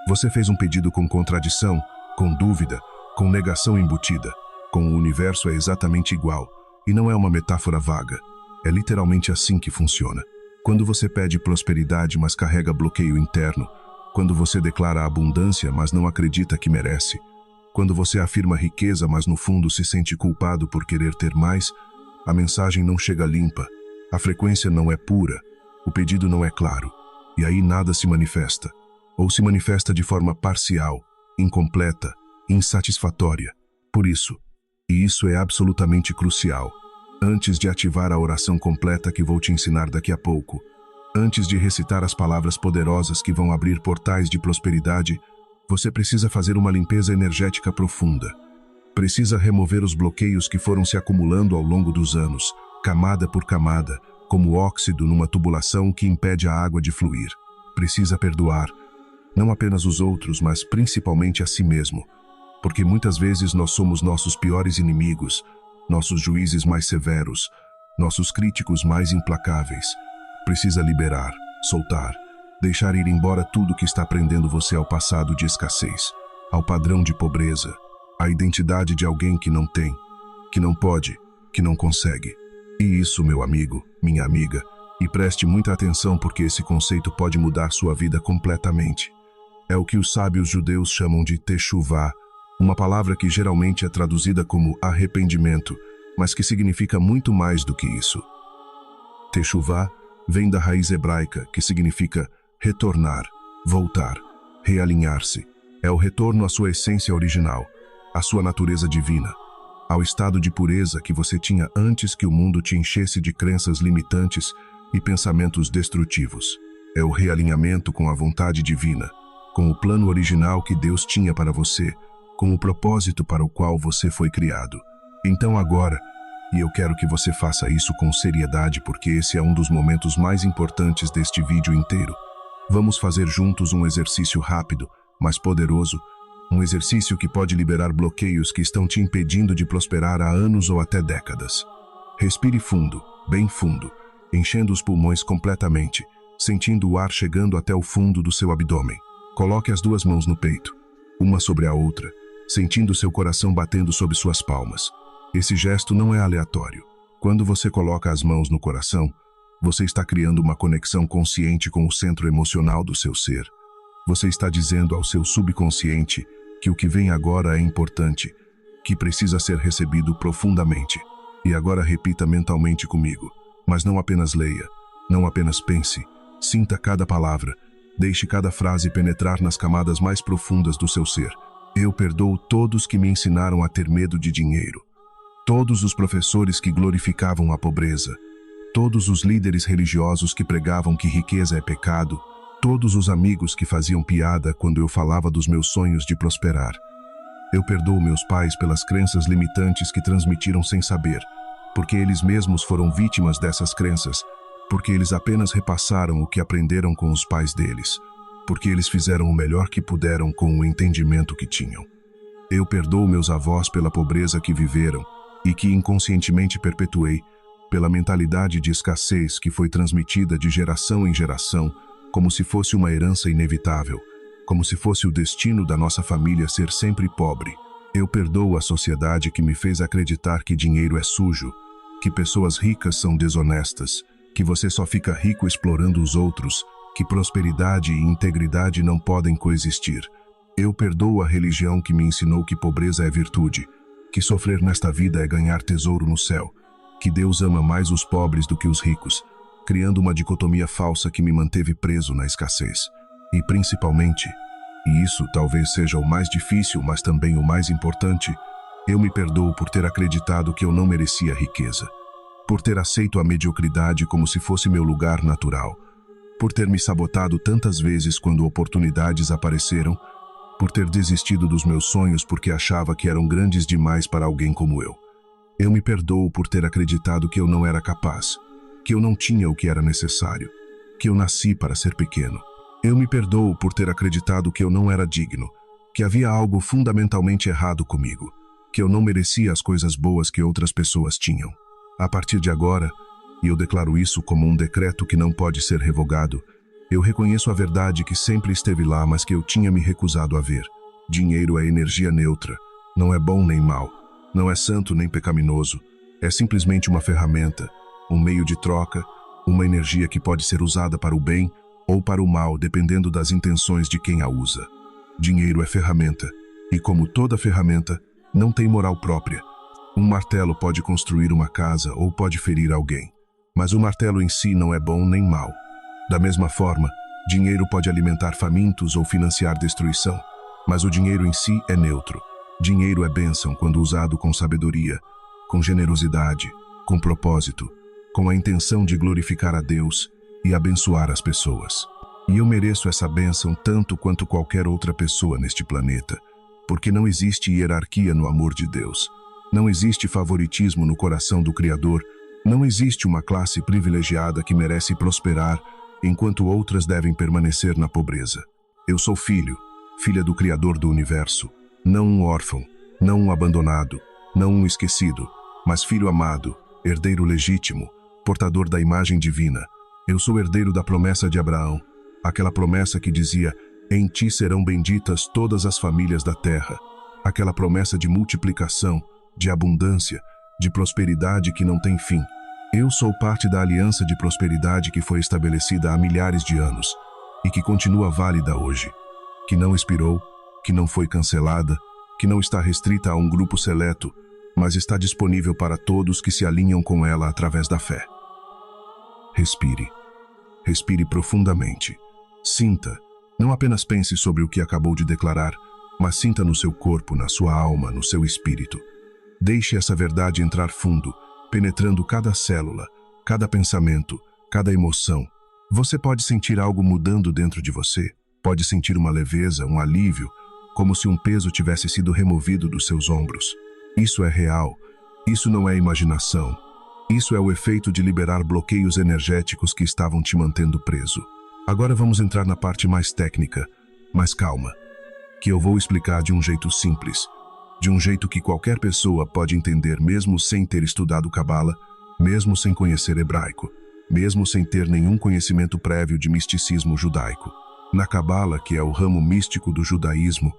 Você fez um pedido com contradição, com dúvida, com negação embutida. Com o universo é exatamente igual, e não é uma metáfora vaga. É literalmente assim que funciona. Quando você pede prosperidade, mas carrega bloqueio interno, quando você declara abundância, mas não acredita que merece, quando você afirma riqueza, mas no fundo se sente culpado por querer ter mais, a mensagem não chega limpa, a frequência não é pura, o pedido não é claro, e aí nada se manifesta, ou se manifesta de forma parcial, incompleta, insatisfatória. Por isso, E isso é absolutamente crucial. Antes de ativar a oração completa que vou te ensinar daqui a pouco, antes de recitar as palavras poderosas que vão abrir portais de prosperidade, você precisa fazer uma limpeza energética profunda. Precisa remover os bloqueios que foram se acumulando ao longo dos anos, camada por camada, como óxido numa tubulação que impede a água de fluir. Precisa perdoar, não apenas os outros, mas principalmente a si mesmo, porque muitas vezes nós somos nossos piores inimigos, nossos juízes mais severos, nossos críticos mais implacáveis. Precisa liberar, soltar, deixar ir embora tudo que está prendendo você ao passado de escassez, ao padrão de pobreza, à identidade de alguém que não tem, que não pode, que não consegue. E isso, meu amigo, minha amiga, e preste muita atenção porque esse conceito pode mudar sua vida completamente. É o que os sábios judeus chamam de techuvá, uma palavra que geralmente é traduzida como arrependimento, mas que significa muito mais do que isso. Techuvá vem da raiz hebraica, que significa retornar, voltar, realinhar-se. É o retorno à sua essência original, à sua natureza divina, ao estado de pureza que você tinha antes que o mundo te enchesse de crenças limitantes e pensamentos destrutivos. É o realinhamento com a vontade divina, com o plano original que Deus tinha para você, com o propósito para o qual você foi criado. Então agora, e eu quero que você faça isso com seriedade porque esse é um dos momentos mais importantes deste vídeo inteiro, vamos fazer juntos um exercício rápido, mas poderoso, um exercício que pode liberar bloqueios que estão te impedindo de prosperar há anos ou até décadas. Respire fundo, bem fundo, enchendo os pulmões completamente, sentindo o ar chegando até o fundo do seu abdômen. Coloque as duas mãos no peito, uma sobre a outra, sentindo seu coração batendo sob suas palmas. Esse gesto não é aleatório. Quando você coloca as mãos no coração, você está criando uma conexão consciente com o centro emocional do seu ser. Você está dizendo ao seu subconsciente que o que vem agora é importante, que precisa ser recebido profundamente. E agora repita mentalmente comigo, mas não apenas leia, não apenas pense, sinta cada palavra, deixe cada frase penetrar nas camadas mais profundas do seu ser. Eu perdoo todos que me ensinaram a ter medo de dinheiro, todos os professores que glorificavam a pobreza, todos os líderes religiosos que pregavam que riqueza é pecado, todos os amigos que faziam piada quando eu falava dos meus sonhos de prosperar. Eu perdoo meus pais pelas crenças limitantes que transmitiram sem saber, porque eles mesmos foram vítimas dessas crenças, porque eles apenas repassaram o que aprenderam com os pais deles, porque eles fizeram o melhor que puderam com o entendimento que tinham. Eu perdoo meus avós pela pobreza que viveram e que inconscientemente perpetuei, pela mentalidade de escassez que foi transmitida de geração em geração, como se fosse uma herança inevitável, como se fosse o destino da nossa família ser sempre pobre. Eu perdoo a sociedade que me fez acreditar que dinheiro é sujo, que pessoas ricas são desonestas, que você só fica rico explorando os outros, que prosperidade e integridade não podem coexistir. Eu perdoo a religião que me ensinou que pobreza é virtude, que sofrer nesta vida é ganhar tesouro no céu, que Deus ama mais os pobres do que os ricos, criando uma dicotomia falsa que me manteve preso na escassez. E principalmente, e isso talvez seja o mais difícil, mas também o mais importante, eu me perdoo por ter acreditado que eu não merecia riqueza, por ter aceito a mediocridade como se fosse meu lugar natural, por ter me sabotado tantas vezes quando oportunidades apareceram, por ter desistido dos meus sonhos porque achava que eram grandes demais para alguém como eu. Eu me perdoo por ter acreditado que eu não era capaz, que eu não tinha o que era necessário, que eu nasci para ser pequeno. Eu me perdoo por ter acreditado que eu não era digno, que havia algo fundamentalmente errado comigo, que eu não merecia as coisas boas que outras pessoas tinham. A partir de agora, e eu declaro isso como um decreto que não pode ser revogado, eu reconheço a verdade que sempre esteve lá, mas que eu tinha me recusado a ver. Dinheiro é energia neutra, não é bom nem mal, não é santo nem pecaminoso, é simplesmente uma ferramenta, um meio de troca, uma energia que pode ser usada para o bem ou para o mal, dependendo das intenções de quem a usa. Dinheiro é ferramenta, e como toda ferramenta, não tem moral própria. Um martelo pode construir uma casa ou pode ferir alguém, mas o martelo em si não é bom nem mal. Da mesma forma, dinheiro pode alimentar famintos ou financiar destruição, mas o dinheiro em si é neutro. Dinheiro é bênção quando usado com sabedoria, com generosidade, com propósito, com a intenção de glorificar a Deus e abençoar as pessoas. E eu mereço essa bênção tanto quanto qualquer outra pessoa neste planeta, porque não existe hierarquia no amor de Deus. Não existe favoritismo no coração do Criador. Não existe uma classe privilegiada que merece prosperar, enquanto outras devem permanecer na pobreza. Eu sou filha do Criador do Universo, não um órfão, não um abandonado, não um esquecido, mas filho amado, herdeiro legítimo, portador da imagem divina. Eu sou herdeiro da promessa de Abraão, aquela promessa que dizia: em ti serão benditas todas as famílias da terra. Aquela promessa de multiplicação, de abundância, de prosperidade que não tem fim. Eu sou parte da aliança de prosperidade que foi estabelecida há milhares de anos e que continua válida hoje, que não expirou, que não foi cancelada, que não está restrita a um grupo seleto, mas está disponível para todos que se alinham com ela através da fé. Respire. Respire profundamente. Sinta. Não apenas pense sobre o que acabou de declarar, mas sinta no seu corpo, na sua alma, no seu espírito. Deixe essa verdade entrar fundo, penetrando cada célula, cada pensamento, cada emoção. Você pode sentir algo mudando dentro de você. Pode sentir uma leveza, um alívio, como se um peso tivesse sido removido dos seus ombros. Isso é real. Isso não é imaginação. Isso é o efeito de liberar bloqueios energéticos que estavam te mantendo preso. Agora vamos entrar na parte mais técnica, mas calma, que eu vou explicar de um jeito simples, de um jeito que qualquer pessoa pode entender mesmo sem ter estudado Cabala, mesmo sem conhecer hebraico, mesmo sem ter nenhum conhecimento prévio de misticismo judaico. Na Cabala, que é o ramo místico do judaísmo,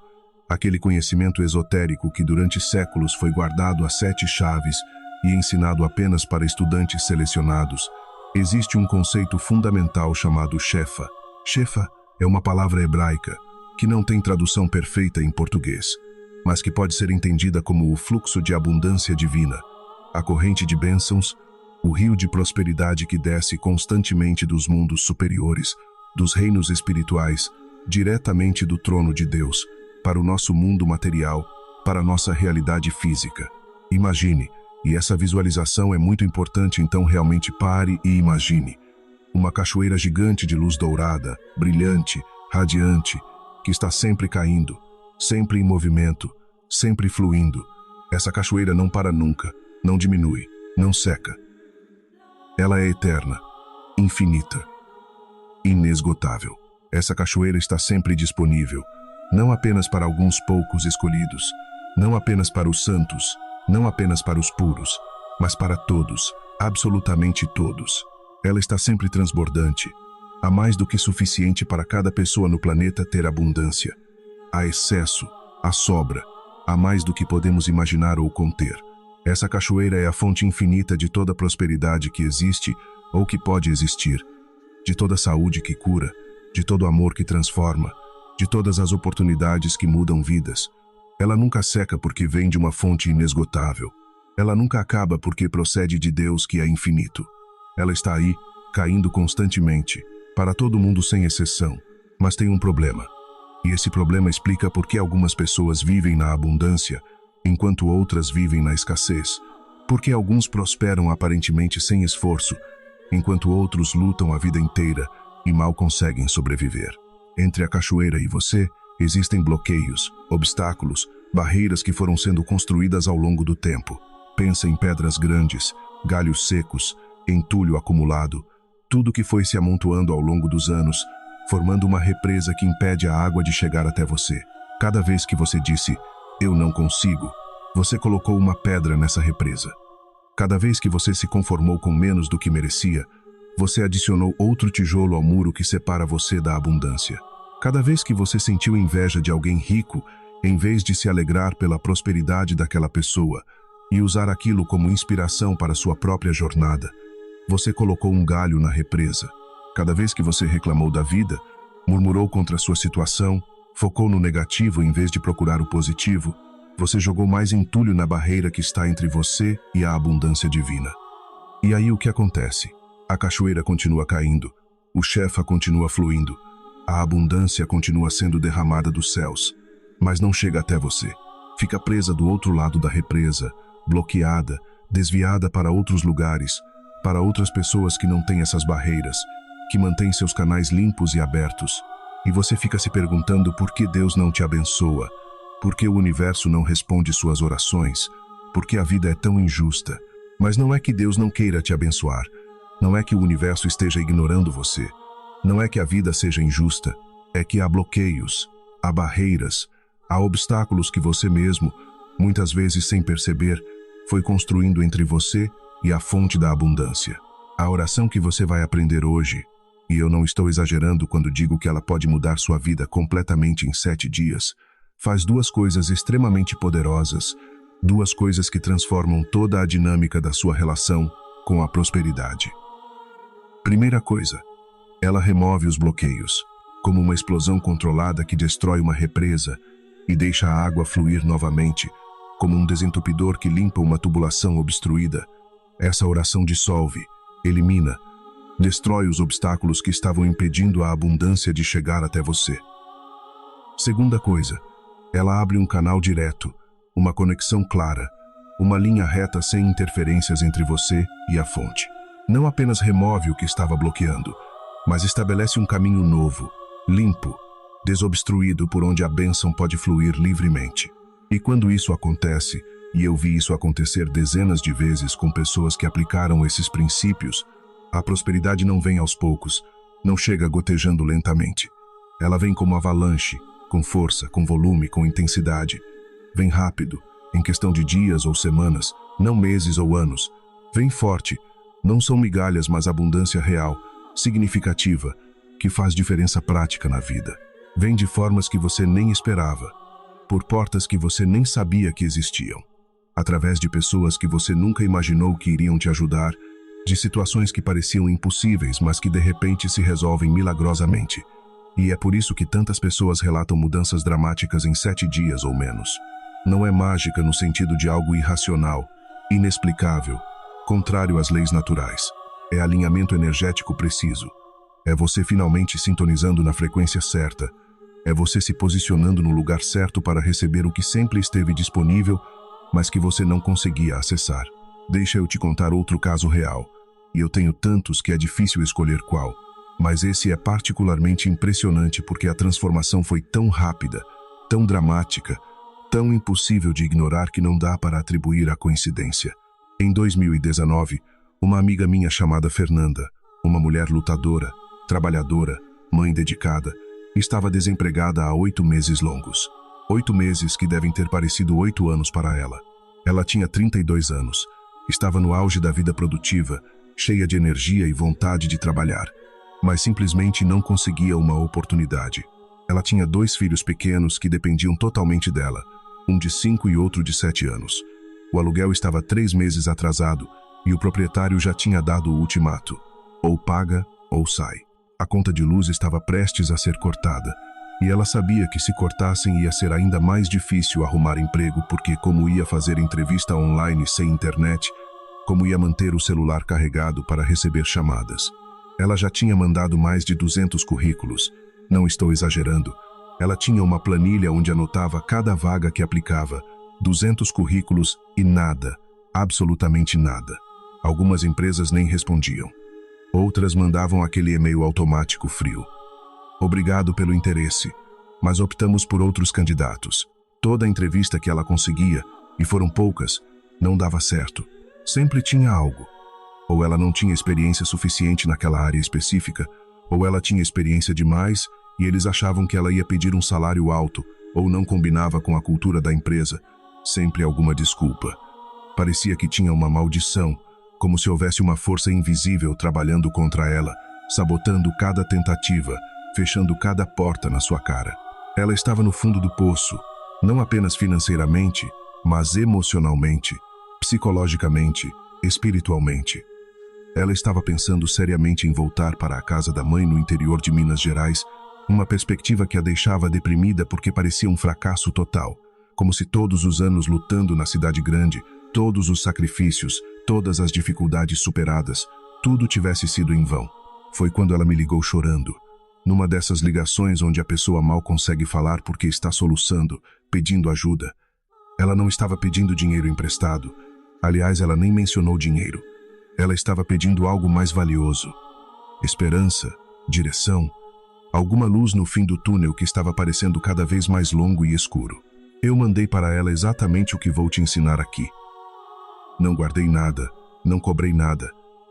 aquele conhecimento esotérico que durante séculos foi guardado a 7 chaves e ensinado apenas para estudantes selecionados, existe um conceito fundamental chamado Shefa. Shefa é uma palavra hebraica que não tem tradução perfeita em português, mas que pode ser entendida como o fluxo de abundância divina, a corrente de bênçãos, o rio de prosperidade que desce constantemente dos mundos superiores, dos reinos espirituais, diretamente do trono de Deus, para o nosso mundo material, para a nossa realidade física. Imagine. E essa visualização é muito importante, então realmente pare e imagine. Uma cachoeira gigante de luz dourada, brilhante, radiante, que está sempre caindo, sempre em movimento, sempre fluindo. Essa cachoeira não para nunca, não diminui, não seca. Ela é eterna, infinita, inesgotável. Essa cachoeira está sempre disponível, não apenas para alguns poucos escolhidos, não apenas para os santos, não apenas para os puros, mas para todos, absolutamente todos. Ela está sempre transbordante. Há mais do que suficiente para cada pessoa no planeta ter abundância. Há excesso, há sobra, há mais do que podemos imaginar ou conter. Essa cachoeira é a fonte infinita de toda prosperidade que existe ou que pode existir, de toda saúde que cura, de todo amor que transforma, de todas as oportunidades que mudam vidas. Ela nunca seca porque vem de uma fonte inesgotável. Ela nunca acaba porque procede de Deus que é infinito. Ela está aí, caindo constantemente, para todo mundo sem exceção. Mas tem um problema. E esse problema explica por que algumas pessoas vivem na abundância, enquanto outras vivem na escassez. Por que alguns prosperam aparentemente sem esforço, enquanto outros lutam a vida inteira e mal conseguem sobreviver. Entre a cachoeira e você, existem bloqueios, obstáculos, barreiras que foram sendo construídas ao longo do tempo. Pensa em pedras grandes, galhos secos, entulho acumulado, tudo que foi se amontoando ao longo dos anos, formando uma represa que impede a água de chegar até você. Cada vez que você disse, "Eu não consigo", você colocou uma pedra nessa represa. Cada vez que você se conformou com menos do que merecia, você adicionou outro tijolo ao muro que separa você da abundância. Cada vez que você sentiu inveja de alguém rico, em vez de se alegrar pela prosperidade daquela pessoa e usar aquilo como inspiração para sua própria jornada, você colocou um galho na represa. Cada vez que você reclamou da vida, murmurou contra sua situação, focou no negativo em vez de procurar o positivo, você jogou mais entulho na barreira que está entre você e a abundância divina. E aí o que acontece? A cachoeira continua caindo, o Shefa continua fluindo, a abundância continua sendo derramada dos céus, mas não chega até você. Fica presa do outro lado da represa, bloqueada, desviada para outros lugares, para outras pessoas que não têm essas barreiras, que mantêm seus canais limpos e abertos. E você fica se perguntando por que Deus não te abençoa, por que o universo não responde suas orações, por que a vida é tão injusta. Mas não é que Deus não queira te abençoar, não é que o universo esteja ignorando você, não é que a vida seja injusta, é que há bloqueios, há barreiras, há obstáculos que você mesmo, muitas vezes sem perceber, foi construindo entre você e a fonte da abundância. A oração que você vai aprender hoje, e eu não estou exagerando quando digo que ela pode mudar sua vida completamente em 7 dias, faz 2 coisas extremamente poderosas, 2 coisas que transformam toda a dinâmica da sua relação com a prosperidade. Primeira coisa, ela remove os bloqueios, como uma explosão controlada que destrói uma represa e deixa a água fluir novamente, como um desentupidor que limpa uma tubulação obstruída. Essa oração dissolve, elimina, destrói os obstáculos que estavam impedindo a abundância de chegar até você. Segunda coisa, ela abre um canal direto, uma conexão clara, uma linha reta sem interferências entre você e a fonte. Não apenas remove o que estava bloqueando, mas estabelece um caminho novo, limpo, desobstruído por onde a bênção pode fluir livremente. E quando isso acontece, e eu vi isso acontecer dezenas de vezes com pessoas que aplicaram esses princípios, a prosperidade não vem aos poucos, não chega gotejando lentamente. Ela vem como avalanche, com força, com volume, com intensidade. Vem rápido, em questão de dias ou semanas, não meses ou anos. Vem forte, não são migalhas, mas abundância real, significativa, que faz diferença prática na vida. Vem de formas que você nem esperava, por portas que você nem sabia que existiam, através de pessoas que você nunca imaginou que iriam te ajudar, de situações que pareciam impossíveis, mas que de repente se resolvem milagrosamente. E é por isso que tantas pessoas relatam mudanças dramáticas em 7 dias ou menos. Não é mágica no sentido de algo irracional, inexplicável, contrário às leis naturais. É alinhamento energético preciso. É você finalmente sintonizando na frequência certa. É você se posicionando no lugar certo para receber o que sempre esteve disponível, mas que você não conseguia acessar. Deixa eu te contar outro caso real. E eu tenho tantos que é difícil escolher qual. Mas esse é particularmente impressionante porque a transformação foi tão rápida, tão dramática, tão impossível de ignorar que não dá para atribuir à coincidência. Em 2019, uma amiga minha chamada Fernanda, uma mulher lutadora, trabalhadora, mãe dedicada, estava desempregada há 8 meses longos. 8 meses que devem ter parecido 8 anos para ela. Ela tinha 32 anos, estava no auge da vida produtiva, cheia de energia e vontade de trabalhar, mas simplesmente não conseguia uma oportunidade. Ela tinha 2 filhos pequenos que dependiam totalmente dela, um de 5 e outro de 7 anos. O aluguel estava 3 meses atrasado e o proprietário já tinha dado o ultimato: ou paga ou sai. A conta de luz estava prestes a ser cortada, e ela sabia que se cortassem ia ser ainda mais difícil arrumar emprego porque como ia fazer entrevista online sem internet, como ia manter o celular carregado para receber chamadas. Ela já tinha mandado mais de 200 currículos, não estou exagerando. Ela tinha uma planilha onde anotava cada vaga que aplicava, 200 currículos e nada, absolutamente nada. Algumas empresas nem respondiam. Outras mandavam aquele e-mail automático frio. Obrigado pelo interesse, mas optamos por outros candidatos. Toda a entrevista que ela conseguia, e foram poucas, não dava certo. Sempre tinha algo. Ou ela não tinha experiência suficiente naquela área específica, ou ela tinha experiência demais e eles achavam que ela ia pedir um salário alto, ou não combinava com a cultura da empresa. Sempre alguma desculpa. Parecia que tinha uma maldição, como se houvesse uma força invisível trabalhando contra ela, sabotando cada tentativa, fechando cada porta na sua cara. Ela estava no fundo do poço, não apenas financeiramente, mas emocionalmente, psicologicamente, espiritualmente. Ela estava pensando seriamente em voltar para a casa da mãe no interior de Minas Gerais, uma perspectiva que a deixava deprimida porque parecia um fracasso total, como se todos os anos lutando na cidade grande, todos os sacrifícios, todas as dificuldades superadas, tudo tivesse sido em vão. Foi quando ela me ligou chorando, numa dessas ligações onde a pessoa mal consegue falar porque está soluçando, pedindo ajuda. Ela não estava pedindo dinheiro emprestado. Aliás, ela nem mencionou dinheiro. Ela estava pedindo algo mais valioso. Esperança, direção, alguma luz no fim do túnel que estava parecendo cada vez mais longo e escuro. Eu mandei para ela exatamente o que vou te ensinar aqui. Não guardei nada, não cobrei nada.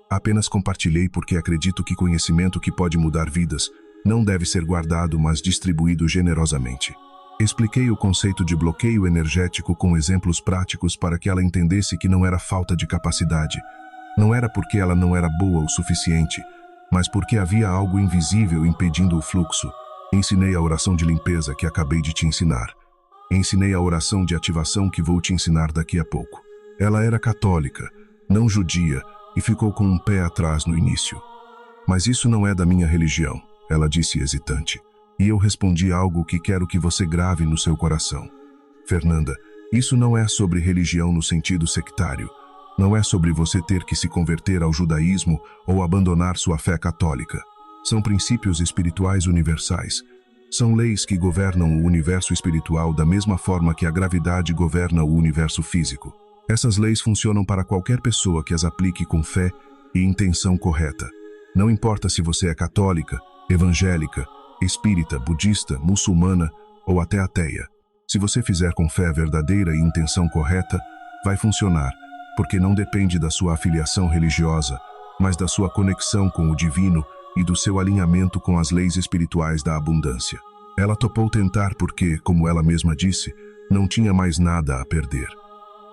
Apenas compartilhei porque acredito que conhecimento que pode mudar vidas não deve ser guardado, mas distribuído generosamente. Expliquei o conceito de bloqueio energético com exemplos práticos para que ela entendesse que não era falta de capacidade. Não era porque ela não era boa o suficiente, mas porque havia algo invisível impedindo o fluxo. Ensinei a oração de limpeza que acabei de te ensinar. Ensinei a oração de ativação que vou te ensinar daqui a pouco. Ela era católica, não judia, e ficou com um pé atrás no início. Mas isso não é da minha religião, ela disse hesitante. E eu respondi algo que quero que você grave no seu coração. Fernanda, isso não é sobre religião no sentido sectário. Não é sobre você ter que se converter ao judaísmo ou abandonar sua fé católica. São princípios espirituais universais. São leis que governam o universo espiritual da mesma forma que a gravidade governa o universo físico. Essas leis funcionam para qualquer pessoa que as aplique com fé e intenção correta. Não importa se você é católica, evangélica, espírita, budista, muçulmana ou até ateia. Se você fizer com fé verdadeira e intenção correta, vai funcionar, porque não depende da sua afiliação religiosa, mas da sua conexão com o divino e do seu alinhamento com as leis espirituais da abundância. Ela topou tentar porque, como ela mesma disse, não tinha mais nada a perder.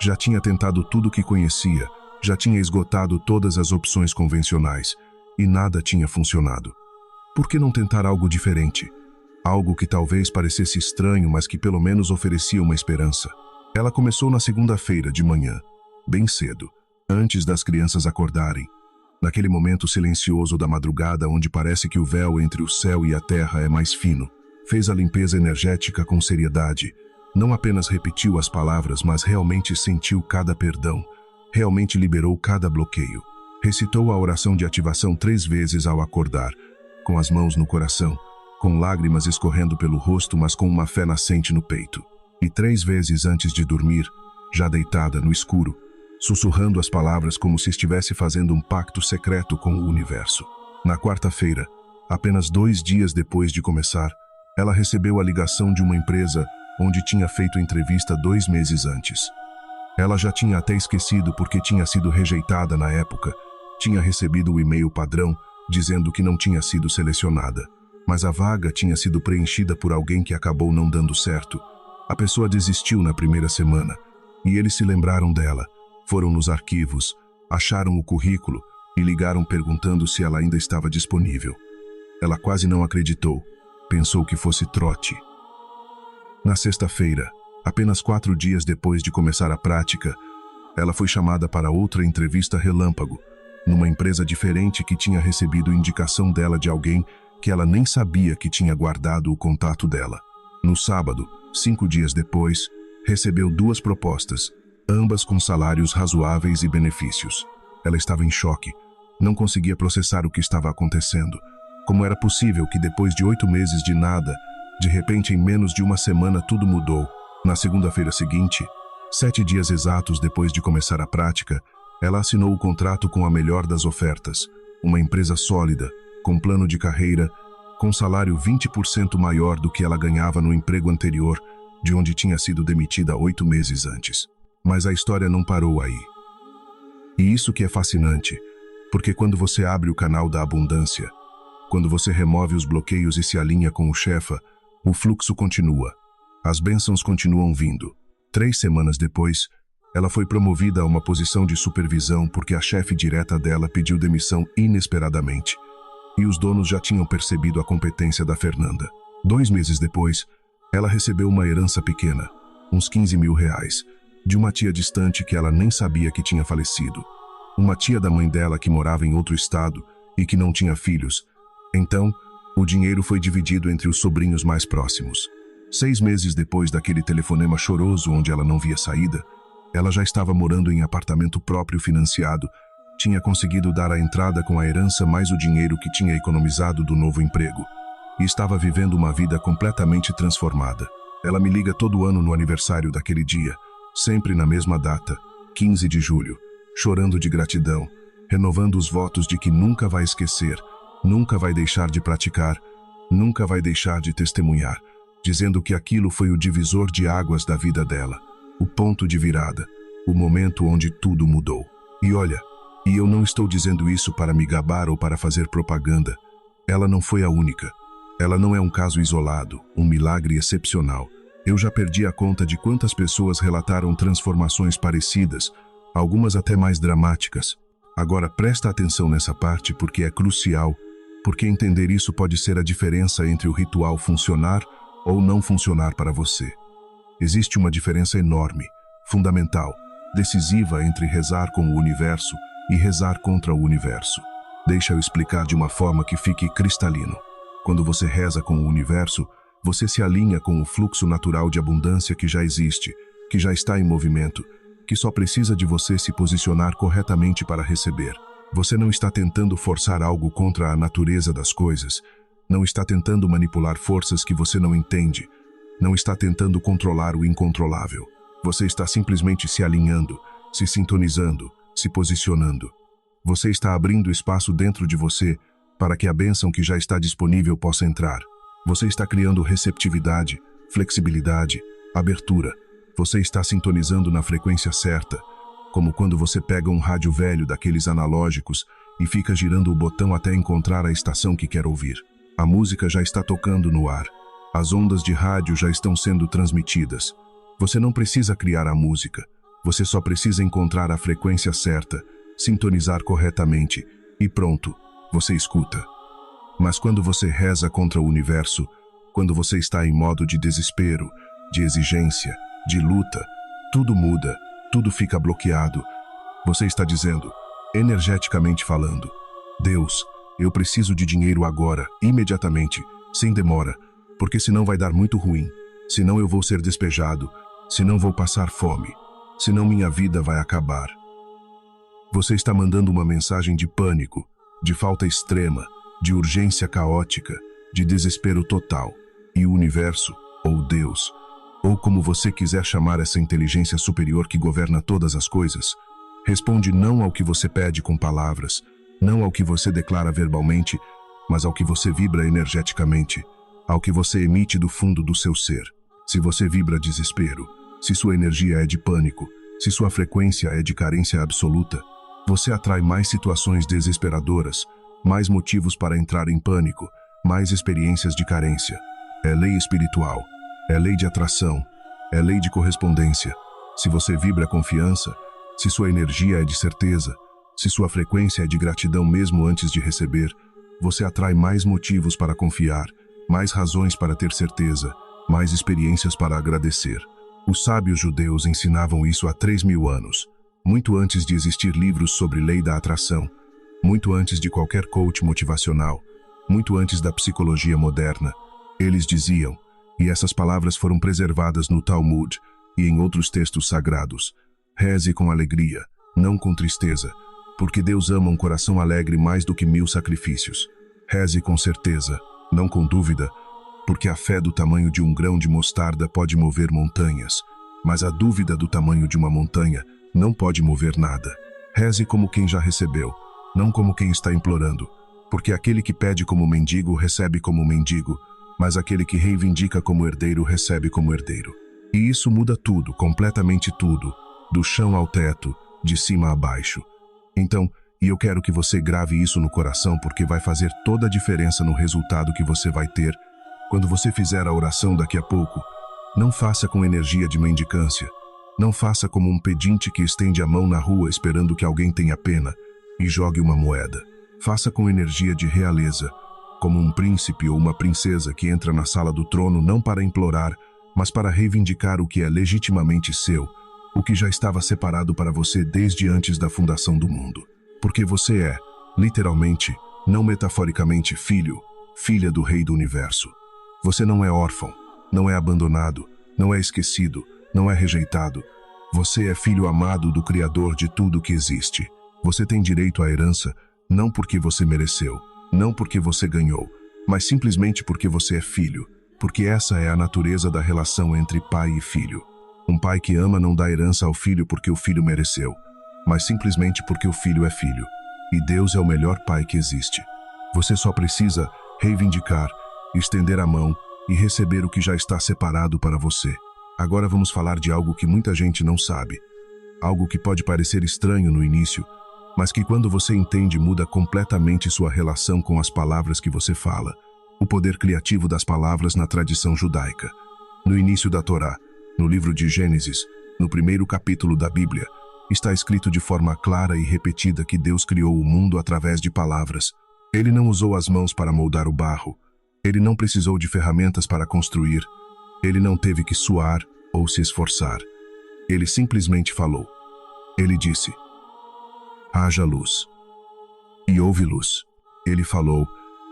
Já tinha tentado tudo o que conhecia, já tinha esgotado todas as opções convencionais, e nada tinha funcionado. Por que não tentar algo diferente? Algo que talvez parecesse estranho, mas que pelo menos oferecia uma esperança. Ela começou na segunda-feira de manhã, bem cedo, antes das crianças acordarem. Naquele momento silencioso da madrugada, onde parece que o véu entre o céu e a terra é mais fino, fez a limpeza energética com seriedade. Não apenas repetiu as palavras, mas realmente sentiu cada perdão, realmente liberou cada bloqueio. Recitou a oração de ativação 3 vezes ao acordar, com as mãos no coração, com lágrimas escorrendo pelo rosto, mas com uma fé nascente no peito. E 3 vezes antes de dormir, já deitada no escuro, sussurrando as palavras como se estivesse fazendo um pacto secreto com o universo. Na quarta-feira, apenas 2 dias depois de começar, ela recebeu a ligação de uma empresa onde tinha feito entrevista 2 meses antes. Ela já tinha até esquecido porque tinha sido rejeitada na época, tinha recebido o e-mail padrão dizendo que não tinha sido selecionada, mas a vaga tinha sido preenchida por alguém que acabou não dando certo. A pessoa desistiu na primeira semana, e eles se lembraram dela, foram nos arquivos, acharam o currículo e ligaram perguntando se ela ainda estava disponível. Ela quase não acreditou, pensou que fosse trote. Na sexta-feira, apenas 4 dias depois de começar a prática, ela foi chamada para outra entrevista relâmpago, numa empresa diferente que tinha recebido indicação dela de alguém que ela nem sabia que tinha guardado o contato dela. No sábado, 5 dias depois, recebeu 2 propostas, ambas com salários razoáveis e benefícios. Ela estava em choque, não conseguia processar o que estava acontecendo. Como era possível que depois de 8 meses de nada, de repente em menos de uma semana tudo mudou? Na segunda-feira seguinte, 7 dias exatos depois de começar a prática, ela assinou o contrato com a melhor das ofertas, uma empresa sólida, com plano de carreira, com salário 20% maior do que ela ganhava no emprego anterior, de onde tinha sido demitida 8 meses antes. Mas a história não parou aí. E isso que é fascinante, porque quando você abre o canal da abundância, quando você remove os bloqueios e se alinha com o Shefa, o fluxo continua. As bênçãos continuam vindo. 3 semanas depois, ela foi promovida a uma posição de supervisão porque a chefe direta dela pediu demissão inesperadamente. E os donos já tinham percebido a competência da Fernanda. 2 meses depois, ela recebeu uma herança pequena, uns 15 mil reais, de uma tia distante que ela nem sabia que tinha falecido. Uma tia da mãe dela que morava em outro estado e que não tinha filhos. Então, o dinheiro foi dividido entre os sobrinhos mais próximos. 6 meses depois daquele telefonema choroso onde ela não via saída, ela já estava morando em apartamento próprio financiado, tinha conseguido dar a entrada com a herança mais o dinheiro que tinha economizado do novo emprego, e estava vivendo uma vida completamente transformada. Ela me liga todo ano no aniversário daquele dia, sempre na mesma data, 15 de julho, chorando de gratidão, renovando os votos de que nunca vai esquecer, nunca vai deixar de praticar, nunca vai deixar de testemunhar, dizendo que aquilo foi o divisor de águas da vida dela, o ponto de virada, o momento onde tudo mudou. E olha, e eu não estou dizendo isso para me gabar ou para fazer propaganda. Ela não foi a única. Ela não é um caso isolado, um milagre excepcional. Eu já perdi a conta de quantas pessoas relataram transformações parecidas, algumas até mais dramáticas. Agora presta atenção nessa parte porque é crucial, porque entender isso pode ser a diferença entre o ritual funcionar ou não funcionar para você. Existe uma diferença enorme, fundamental, decisiva entre rezar com o universo e rezar contra o universo. Deixa eu explicar de uma forma que fique cristalino. Quando você reza com o universo, você se alinha com o fluxo natural de abundância que já existe, que já está em movimento, que só precisa de você se posicionar corretamente para receber. Você não está tentando forçar algo contra a natureza das coisas, não está tentando manipular forças que você não entende, não está tentando controlar o incontrolável. Você está simplesmente se alinhando, se sintonizando, se posicionando. Você está abrindo espaço dentro de você para que a bênção que já está disponível possa entrar. Você está criando receptividade, flexibilidade, abertura. Você está sintonizando na frequência certa, como quando você pega um rádio velho daqueles analógicos e fica girando o botão até encontrar a estação que quer ouvir. A música já está tocando no ar. As ondas de rádio já estão sendo transmitidas. Você não precisa criar a música. Você só precisa encontrar a frequência certa, sintonizar corretamente e pronto, você escuta. Mas quando você reza contra o universo, quando você está em modo de desespero, de exigência, de luta, tudo muda, tudo fica bloqueado. Você está dizendo, energeticamente falando, Deus, eu preciso de dinheiro agora, imediatamente, sem demora, porque senão vai dar muito ruim, senão eu vou ser despejado, senão vou passar fome, senão minha vida vai acabar. Você está mandando uma mensagem de pânico, de falta extrema, de urgência caótica, de desespero total. E o universo, ou Deus, ou como você quiser chamar essa inteligência superior que governa todas as coisas, responde não ao que você pede com palavras, não ao que você declara verbalmente, mas ao que você vibra energeticamente, ao que você emite do fundo do seu ser. Se você vibra desespero, se sua energia é de pânico, se sua frequência é de carência absoluta, você atrai mais situações desesperadoras, mais motivos para entrar em pânico, mais experiências de carência. É lei espiritual, é lei de atração, é lei de correspondência. Se você vibra confiança, se sua energia é de certeza, se sua frequência é de gratidão mesmo antes de receber, você atrai mais motivos para confiar, mais razões para ter certeza, mais experiências para agradecer. Os sábios judeus ensinavam isso há 3.000 anos, muito antes de existir livros sobre lei da atração, muito antes de qualquer coach motivacional, muito antes da psicologia moderna. Eles diziam, e essas palavras foram preservadas no Talmud e em outros textos sagrados, reze com alegria, não com tristeza, porque Deus ama um coração alegre mais do que 1000 sacrifícios. Reze com certeza, não com dúvida, porque a fé do tamanho de um grão de mostarda pode mover montanhas, mas a dúvida do tamanho de uma montanha não pode mover nada. Reze como quem já recebeu, não como quem está implorando, porque aquele que pede como mendigo recebe como mendigo, mas aquele que reivindica como herdeiro recebe como herdeiro. E isso muda tudo, completamente tudo, do chão ao teto, de cima a baixo. Então, e eu quero que você grave isso no coração porque vai fazer toda a diferença no resultado que você vai ter quando você fizer a oração daqui a pouco. Não faça com energia de mendicância. Não faça como um pedinte que estende a mão na rua esperando que alguém tenha pena e jogue uma moeda. Faça com energia de realeza, como um príncipe ou uma princesa que entra na sala do trono não para implorar, mas para reivindicar o que é legitimamente seu, o que já estava separado para você desde antes da fundação do mundo. Porque você é, literalmente, não metaforicamente, filho, filha do Rei do Universo. Você não é órfão, não é abandonado, não é esquecido, não é rejeitado. Você é filho amado do Criador de tudo que existe. Você tem direito à herança, não porque você mereceu, não porque você ganhou, mas simplesmente porque você é filho, porque essa é a natureza da relação entre pai e filho. Um pai que ama não dá herança ao filho porque o filho mereceu, mas simplesmente porque o filho é filho. E Deus é o melhor pai que existe. Você só precisa reivindicar, estender a mão e receber o que já está separado para você. Agora vamos falar de algo que muita gente não sabe. Algo que pode parecer estranho no início, mas que quando você entende muda completamente sua relação com as palavras que você fala. O poder criativo das palavras na tradição judaica. No início da Torá, no livro de Gênesis, no primeiro capítulo da Bíblia, está escrito de forma clara e repetida que Deus criou o mundo através de palavras. Ele não usou as mãos para moldar o barro. Ele não precisou de ferramentas para construir. Ele não teve que suar ou se esforçar. Ele simplesmente falou. Ele disse: haja luz. E houve luz. Ele falou,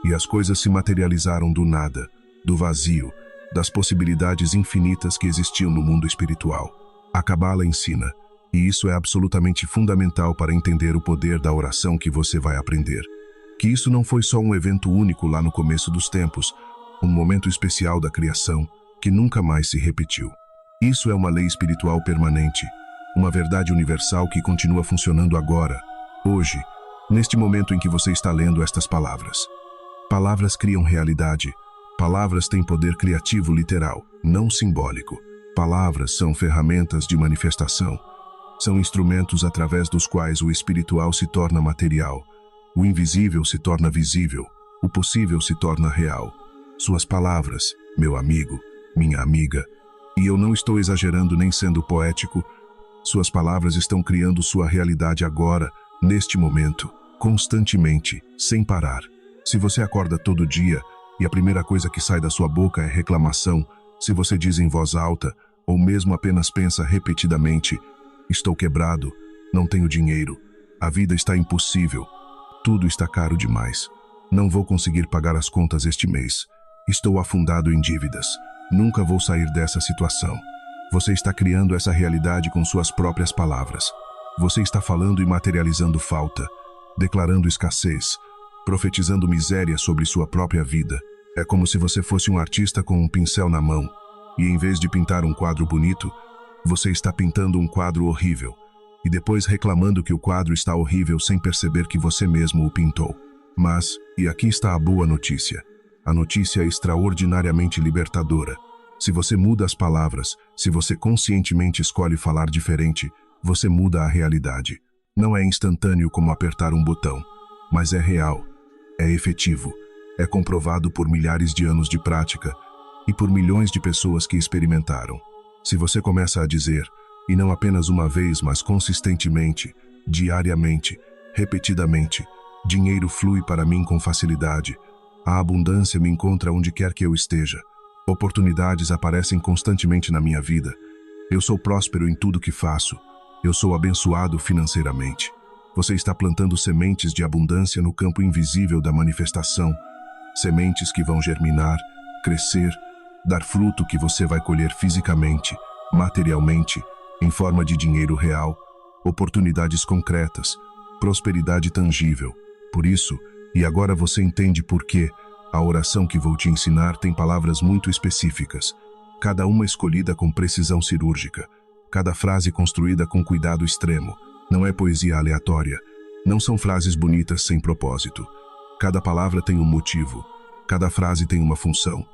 e as coisas se materializaram do nada, do vazio, das possibilidades infinitas que existiam no mundo espiritual. A Cabala ensina, e isso é absolutamente fundamental para entender o poder da oração que você vai aprender, que isso não foi só um evento único lá no começo dos tempos, um momento especial da criação que nunca mais se repetiu. Isso é uma lei espiritual permanente, uma verdade universal que continua funcionando agora, hoje, neste momento em que você está lendo estas palavras. Palavras criam realidade. Palavras têm poder criativo literal, não simbólico. Palavras são ferramentas de manifestação. São instrumentos através dos quais o espiritual se torna material. O invisível se torna visível. O possível se torna real. Suas palavras, meu amigo, minha amiga, e eu não estou exagerando nem sendo poético, suas palavras estão criando sua realidade agora, neste momento, constantemente, sem parar. Se você acorda todo dia e a primeira coisa que sai da sua boca é reclamação, se você diz em voz alta ou mesmo apenas pensa repetidamente: estou quebrado, não tenho dinheiro, a vida está impossível, tudo está caro demais, não vou conseguir pagar as contas este mês, estou afundado em dívidas, nunca vou sair dessa situação. Você está criando essa realidade com suas próprias palavras. Você está falando e materializando falta, declarando escassez, profetizando miséria sobre sua própria vida. É como se você fosse um artista com um pincel na mão, e em vez de pintar um quadro bonito, você está pintando um quadro horrível, e depois reclamando que o quadro está horrível sem perceber que você mesmo o pintou. Mas, e aqui está a boa notícia. A notícia é extraordinariamente libertadora. Se você muda as palavras, se você conscientemente escolhe falar diferente, você muda a realidade. Não é instantâneo como apertar um botão, mas é real, é efetivo, é comprovado por milhares de anos de prática e por milhões de pessoas que experimentaram. Se você começa a dizer, e não apenas uma vez, mas consistentemente, diariamente, repetidamente, dinheiro flui para mim com facilidade, a abundância me encontra onde quer que eu esteja, oportunidades aparecem constantemente na minha vida, eu sou próspero em tudo que faço, eu sou abençoado financeiramente. Você está plantando sementes de abundância no campo invisível da manifestação, sementes que vão germinar, crescer, dar fruto que você vai colher fisicamente, materialmente, em forma de dinheiro real, oportunidades concretas, prosperidade tangível. Por isso, e agora você entende por que a oração que vou te ensinar tem palavras muito específicas, cada uma escolhida com precisão cirúrgica, cada frase construída com cuidado extremo. Não é poesia aleatória, não são frases bonitas sem propósito. Cada palavra tem um motivo, cada frase tem uma função,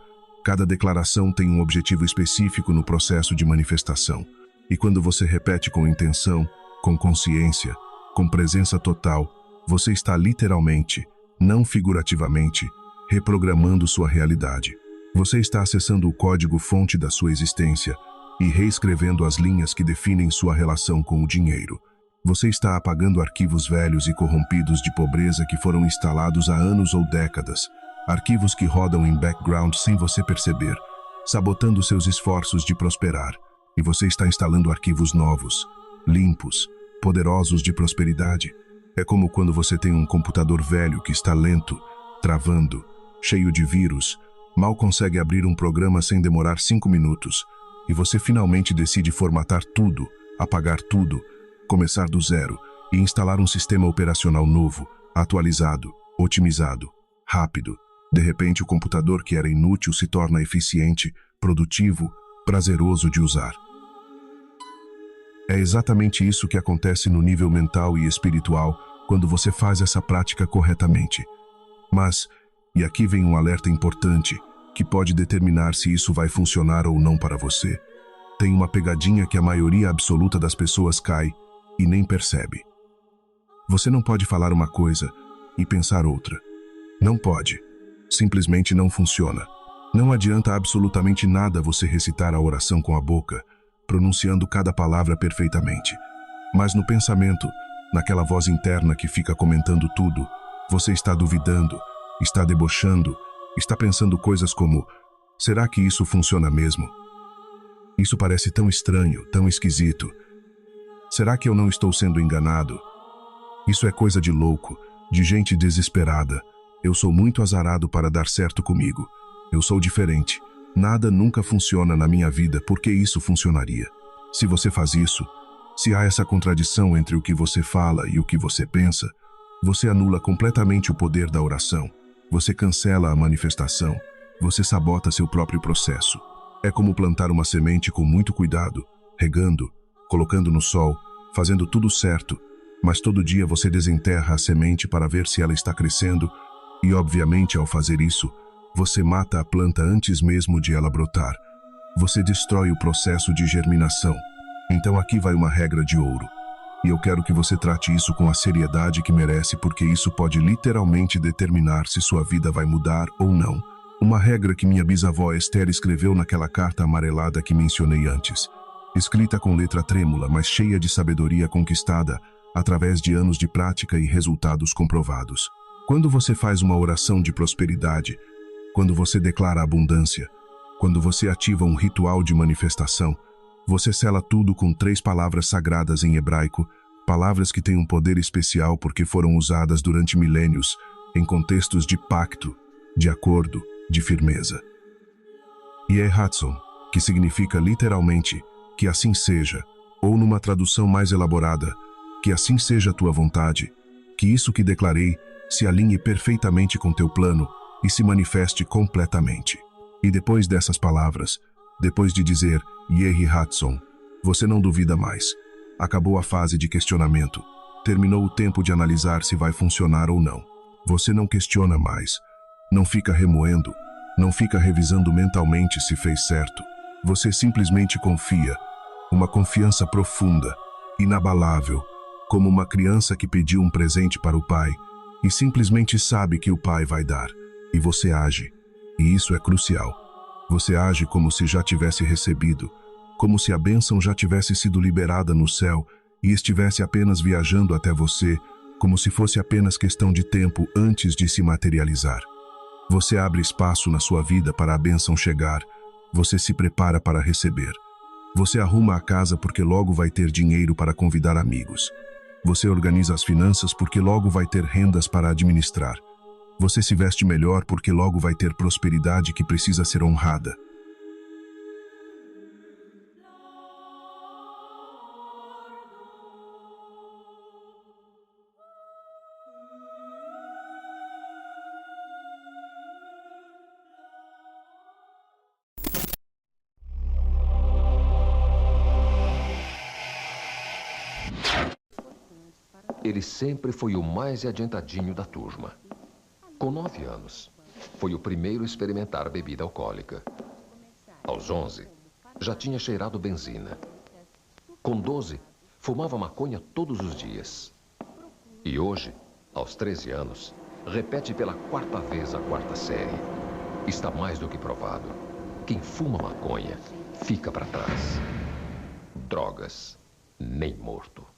cada declaração tem um objetivo específico no processo de manifestação. E quando você repete com intenção, com consciência, com presença total, você está literalmente, não figurativamente, reprogramando sua realidade. Você está acessando o código-fonte da sua existência e reescrevendo as linhas que definem sua relação com o dinheiro. Você está apagando arquivos velhos e corrompidos de pobreza que foram instalados há anos ou décadas, arquivos que rodam em background sem você perceber, sabotando seus esforços de prosperar. E você está instalando arquivos novos, limpos, poderosos de prosperidade. É como quando você tem um computador velho que está lento, travando, cheio de vírus, mal consegue abrir um programa sem demorar 5 minutos, e você finalmente decide formatar tudo, apagar tudo, começar do zero e instalar um sistema operacional novo, atualizado, otimizado, rápido. De repente, o computador que era inútil se torna eficiente, produtivo, prazeroso de usar. É exatamente isso que acontece no nível mental e espiritual quando você faz essa prática corretamente. Mas, e aqui vem um alerta importante, que pode determinar se isso vai funcionar ou não para você. Tem uma pegadinha que a maioria absoluta das pessoas cai e nem percebe. Você não pode falar uma coisa e pensar outra. Não pode. Simplesmente não funciona. Não adianta absolutamente nada você recitar a oração com a boca, pronunciando cada palavra perfeitamente. Mas no pensamento, naquela voz interna que fica comentando tudo, você está duvidando, está debochando, está pensando coisas como: será que isso funciona mesmo? Isso parece tão estranho, tão esquisito. Será que eu não estou sendo enganado? Isso é coisa de louco, de gente desesperada. Eu sou muito azarado para dar certo comigo. Eu sou diferente. Nada nunca funciona na minha vida, porque isso funcionaria. Se você faz isso, se há essa contradição entre o que você fala e o que você pensa, você anula completamente o poder da oração. Você cancela a manifestação. Você sabota seu próprio processo. É como plantar uma semente com muito cuidado, regando, colocando no sol, fazendo tudo certo, mas todo dia você desenterra a semente para ver se ela está crescendo e, obviamente, ao fazer isso, você mata a planta antes mesmo de ela brotar. Você destrói o processo de germinação. Então aqui vai uma regra de ouro. E eu quero que você trate isso com a seriedade que merece, porque isso pode literalmente determinar se sua vida vai mudar ou não. Uma regra que minha bisavó Esther escreveu naquela carta amarelada que mencionei antes. Escrita com letra trêmula, mas cheia de sabedoria conquistada através de anos de prática e resultados comprovados. Quando você faz uma oração de prosperidade, quando você declara abundância, quando você ativa um ritual de manifestação, você sela tudo com 3 palavras sagradas em hebraico, palavras que têm um poder especial porque foram usadas durante milênios em contextos de pacto, de acordo, de firmeza. Yeh Ratson, que significa literalmente que assim seja, ou numa tradução mais elaborada, que assim seja a tua vontade, que isso que declarei se alinhe perfeitamente com teu plano e se manifeste completamente. E depois dessas palavras, depois de dizer Yeh Ratson, você não duvida mais. Acabou a fase de questionamento. Terminou o tempo de analisar se vai funcionar ou não. Você não questiona mais. Não fica remoendo. Não fica revisando mentalmente se fez certo. Você simplesmente confia. Uma confiança profunda, inabalável, como uma criança que pediu um presente para o pai e simplesmente sabe que o pai vai dar. E você age. E isso é crucial. Você age como se já tivesse recebido, como se a bênção já tivesse sido liberada no céu e estivesse apenas viajando até você, como se fosse apenas questão de tempo antes de se materializar. Você abre espaço na sua vida para a bênção chegar, você se prepara para receber. Você arruma a casa porque logo vai ter dinheiro para convidar amigos. Você organiza as finanças porque logo vai ter rendas para administrar. Você se veste melhor porque logo vai ter prosperidade que precisa ser honrada. Ele sempre foi o mais adiantadinho da turma. Com 9 anos, foi o primeiro a experimentar bebida alcoólica. Aos 11, já tinha cheirado benzina. Com 12, fumava maconha todos os dias. E hoje, aos 13 anos, repete pela 4ª vez a 4ª série. Está mais do que provado. Quem fuma maconha fica para trás. Drogas, nem morto.